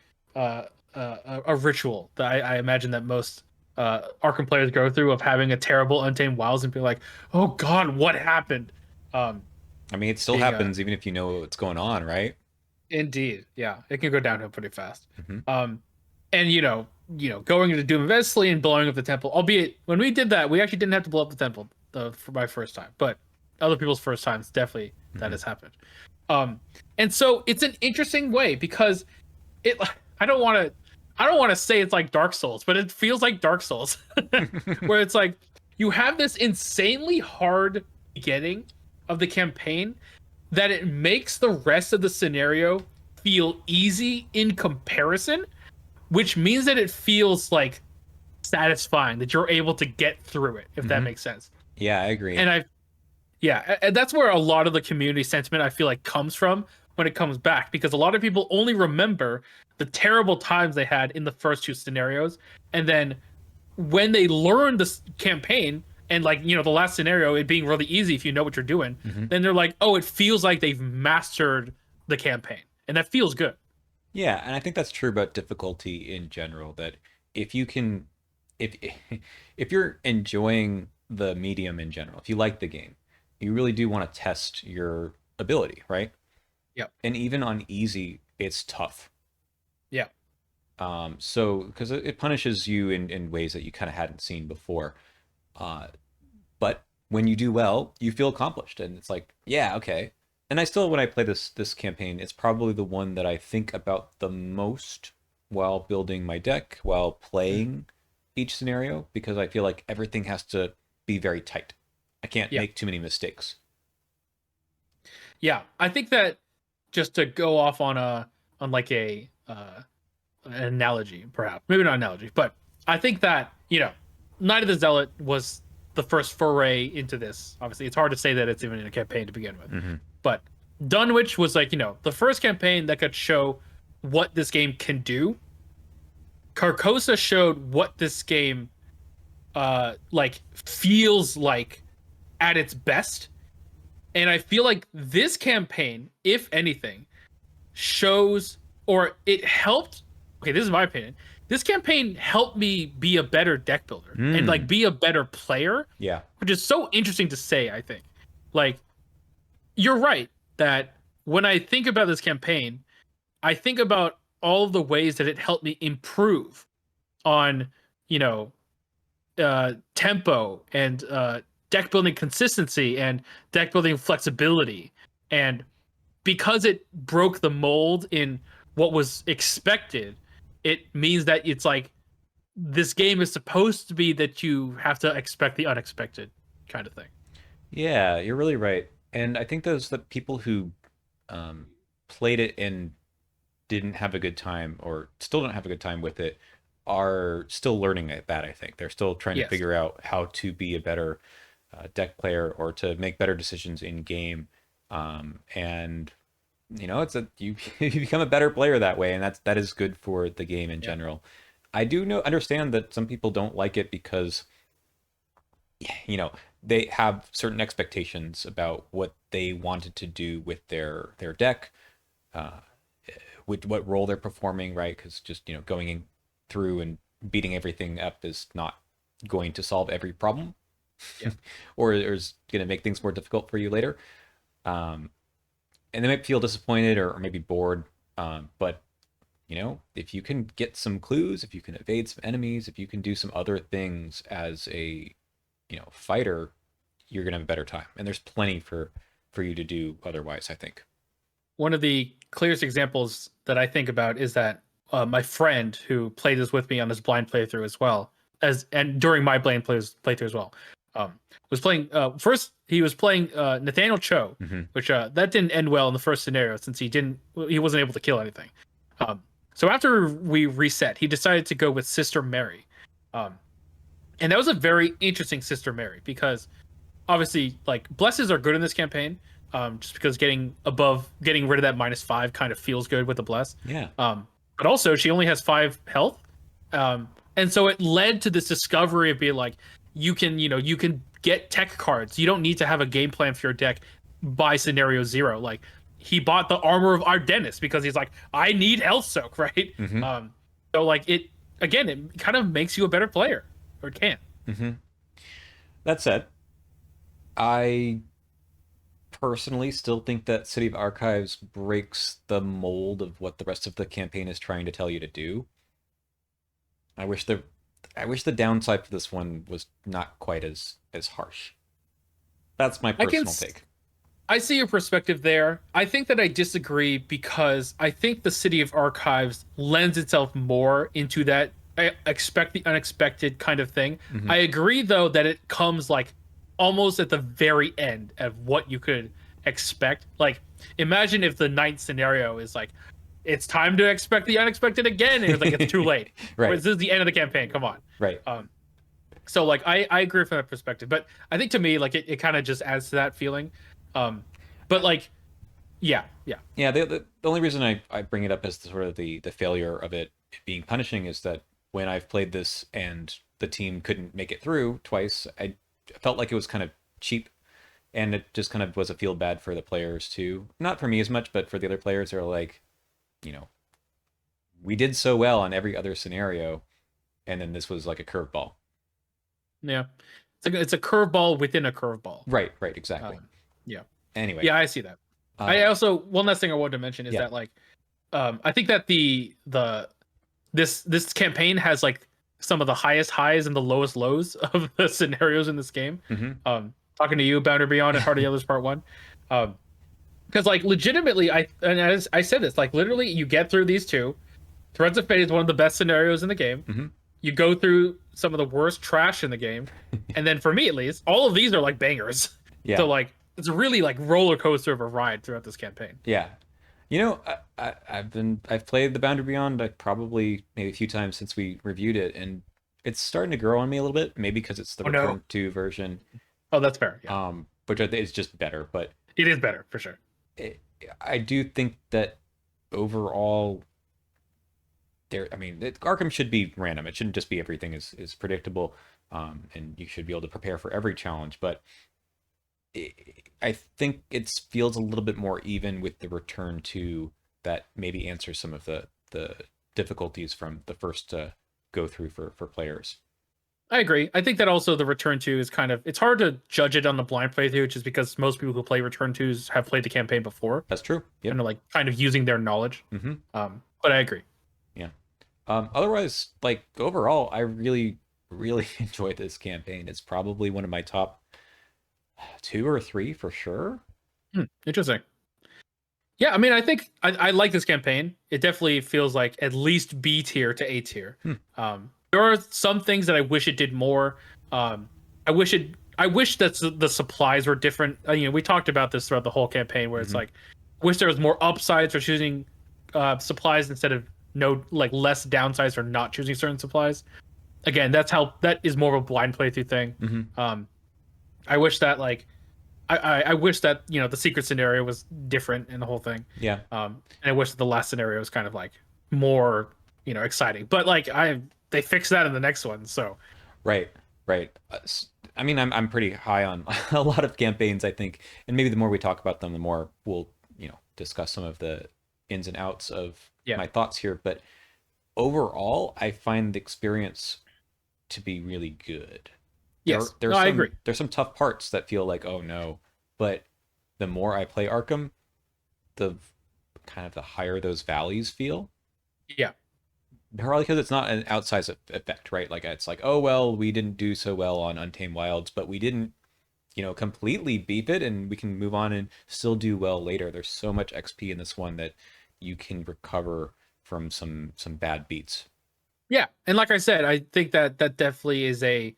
a ritual that I imagine that most Arkham players go through, of having a terrible Untamed Wilds and being like, "Oh God, what happened?" Um, I mean, it still being a happens even if you know what's going on, right? Indeed, yeah, it can go downhill pretty fast. Hmm. Um, and going into Doom eventually and blowing up the temple. Albeit when we did that, we actually didn't have to blow up the temple for my first time, but other people's first times definitely that Hmm. has happened. Um, and so it's an interesting way because it. I don't want to. I don't want to say it's like Dark Souls, but it feels like Dark Souls, where it's like you have this insanely hard beginning of the campaign that it makes the rest of the scenario feel easy in comparison, which means that it feels like satisfying that you're able to get through it, if that Hmm. makes sense. Yeah, I agree. And and that's where a lot of the community sentiment I feel like comes from when it comes back, because a lot of people only remember the terrible times they had in the first two scenarios, and then when they learn this campaign and like the last scenario it being really easy if you know what you're doing, Hmm. then they're like, oh, it feels like they've mastered the campaign, and that feels good. Yeah, and I think that's true about difficulty in general, that if you can if if you're enjoying the medium in general, if you like the game, you really do want to test your ability, right? Yep. And even on easy, it's tough. Yeah. So because it punishes you in ways that you kind of hadn't seen before. Uh, but when you do well, you feel accomplished, and it's like, yeah, okay. And I still, when I play this campaign, it's probably the one that I think about the most while building my deck, while Mm. playing each scenario, because I feel like everything has to be very tight. I can't Yeah. make too many mistakes. Yeah. I think that, just to go off on like a an analogy, perhaps maybe not analogy, but I think that Night of the Zealot was the first foray into this. Obviously it's hard to say that it's even in a campaign to begin with, Hmm. but Dunwich was like the first campaign that could show what this game can do. Carcosa showed what this game like feels like at its best, and I feel like this campaign, if anything, shows, or it helped. Okay, this is my opinion. This campaign helped me be a better deck builder and like Mm. be a better player, Yeah. which is so interesting to say. I think, like, you're right that when I think about this campaign, I think about all of the ways that it helped me improve on, you know, tempo and deck building consistency and deck building flexibility. And because it broke the mold in what was expected, it means that it's like this game is supposed to be that you have to expect the unexpected kind of thing. Yeah, you're really right. And I think those the people who um, played it and didn't have a good time, or still don't have a good time with it, are still learning at that. I think they're still trying to Yes. figure out how to be a better deck player, or to make better decisions in game. And it's a you you become a better player that way, and that is good for the game in Yeah. general. I do understand that some people don't like it because you know they have certain expectations about what they wanted to do with their deck, uh, with what role they're performing, right? Because just going in through and beating everything up is not going to solve every problem, Yeah. or is going to make things more difficult for you later. Um, and they might feel disappointed, or maybe bored. But if you can get some clues, if you can evade some enemies, if you can do some other things as a fighter, you're gonna have a better time. And there's plenty for you to do otherwise, I think. One of the clearest examples that I think about is that my friend who played this with me on his blind playthrough as well, as and during my blind playthrough as well, was playing. First, he was playing Nathaniel Cho, Hmm. which that didn't end well in the first scenario since he wasn't able to kill anything. Um, so after we reset, he decided to go with Sister Mary, um, and that was a very interesting Sister Mary because obviously like blesses are good in this campaign, just because getting rid of that -5 kind of feels good with the bless, Yeah. but also she only has 5 health, and so it led to this discovery of being like you can get tech cards. You don't need to have a game plan for your deck by scenario 0. Like he bought the armor of Ardennis because he's like, I need health soak, right? Mm-hmm. So like it again, it kind of makes you a better player, or it can. Mm-hmm. That said, I personally still think that City of Archives breaks the mold of what the rest of the campaign is trying to tell you to do. I wish the I wish the downside for this one was not quite as harsh. That's my I can personal take. I see your perspective there. I think that I disagree because I think the City of Archives lends itself more into that I expect the unexpected kind of thing. Hmm. I agree though that it comes like almost at the very end of what you could expect. Like imagine if the ninth scenario is like it's time to expect the unexpected again and it's like it's too late. Or Right. this is the end of the campaign. Come on. Right. So like I agree from that perspective, but I think to me like it kind of just adds to that feeling. Um but like yeah. Yeah, the only reason I bring it up as the, sort of the failure of it being punishing is that when I've played this and the team couldn't make it through twice, I felt like it was kind of cheap, and it just kind of was a feel bad for the players too. Not for me as much, but for the other players. They're like, you know, we did so well on every other scenario, and then this was like a curveball. Yeah. It's a curveball within a curveball. Right, right, exactly. Yeah. Anyway, Yeah, I see that. I uh, also one last thing I wanted to mention is yeah. that like I think that the this campaign has like some of the highest highs and the lowest lows of the scenarios in this game. Hmm. Talking to you, Boundary Beyond and Heart of the Others Part 1. Because like legitimately and as I said this, like literally you get through these two. Threads of Fate is one of the best scenarios in the game. Hmm. You go through some of the worst trash in the game, and then for me at least, all of these are like bangers. So Yeah, like it's a really like roller coaster of a ride throughout this campaign. yeah. You know, I've played the Boundary Beyond probably maybe a few times since we reviewed it, and it's starting to grow on me a little bit. Maybe because it's the Oh no. Return to version, Oh, that's fair. Yeah, which I think is just better. But it is better for sure. it, I do think that overall, I mean, Arkham should be random. It shouldn't just be everything is predictable, and you should be able to prepare for every challenge. But I think it feels a little bit more even with the return to that maybe answers some of the difficulties from the first go through for players. I agree. I think that also the Return to is kind of it's hard to judge it on the blind playthrough, just because most people who play Return twos have played the campaign before That's true. Yep. and are like kind of using their knowledge. Hmm. But I agree. Yeah. Otherwise, like overall, I really enjoyed this campaign. It's probably one of my top two or three for sure. Interesting. Yeah, I mean, I think I like this campaign. It definitely feels like at least B tier to A tier. Hmm. There are some things that I wish it did more. I wish that the supplies were different. We talked about this throughout the whole campaign, where it's Mhm. like, wish there was more upsides for choosing supplies instead of no like less downsides for not choosing certain supplies. Again, that is more of a blind playthrough thing. Mhm. I wish that like I wish that the secret scenario was different in the whole thing. Yeah. And I wish that the last scenario was kind of like more exciting. But like they fixed that in the next one, so Right. Right. I mean, I'm pretty high on a lot of campaigns, I think, and maybe the more we talk about them, the more we'll discuss some of the ins and outs of yeah. my thoughts here. But overall, I find the experience to be really good. Yes. No, I agree. There's some tough parts that feel like, oh no, but the more I play Arkham, the kind of the higher those valleys feel. Yeah. Probably because it's not an outsized effect, right? Like it's like, oh well, we didn't do so well on Untamed Wilds, but we didn't, completely beep it, and we can move on and still do well later. There's so much XP in this one that you can recover from some bad beats. Yeah. And like I said, I think that definitely is a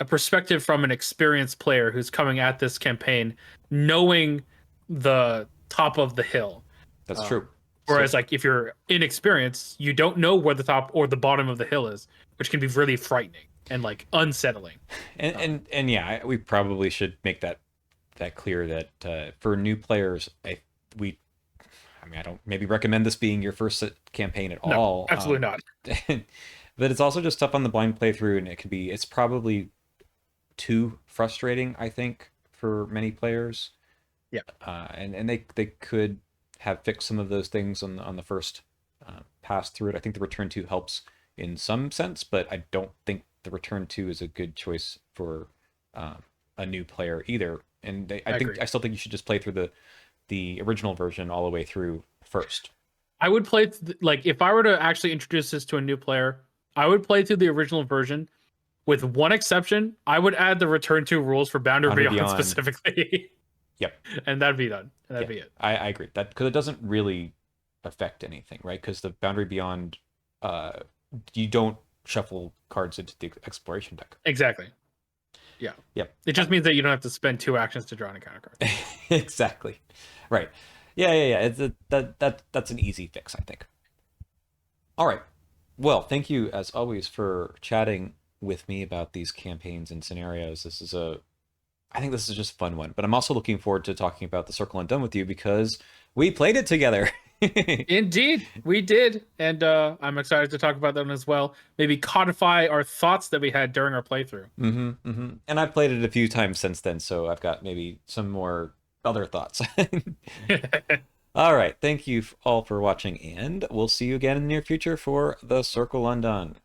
perspective from an experienced player who's coming at this campaign knowing the top of the hill. That's Um, true. So, Whereas, like, if you're inexperienced, you don't know where the top or the bottom of the hill is, which can be really frightening and like unsettling. and yeah, we probably should make that clear that for new players, I mean, I don't maybe recommend this being your first campaign at No, all. absolutely not. But it's also just tough on the blind playthrough, and it's probably too frustrating, I think, for many players. Yeah, And they could have fixed some of those things on the first pass through it. I think the return to helps in some sense, but I don't think the return to is a good choice for uh, a new player either. And I agree. I still think you should just play through the original version all the way through first. I would play like if I were to actually introduce this to a new player, I would play through the original version with one exception. I would add the return to rules for Boundary Boundary Beyond Beyond. specifically. Yep. And that'd be done. And Yeah, that'd be it. I agree that because it doesn't really affect anything, right? Because the Boundary Beyond, uh, you don't shuffle cards into the exploration deck. Exactly. Yeah. Yep. It just means that you don't have to spend 2 actions to draw an encounter card. Exactly. Right. Yeah. It's that's an easy fix, I think. All right. Well, thank you as always for chatting with me about these campaigns and scenarios. I think this is just a fun one, but I'm also looking forward to talking about the Circle Undone with you because we played it together. Indeed, we did. And I'm excited to talk about them as well. Maybe codify our thoughts that we had during our playthrough. And I've played it a few times since then, so I've got maybe some more other thoughts. All right. Thank you all for watching, and we'll see you again in the near future for the Circle Undone.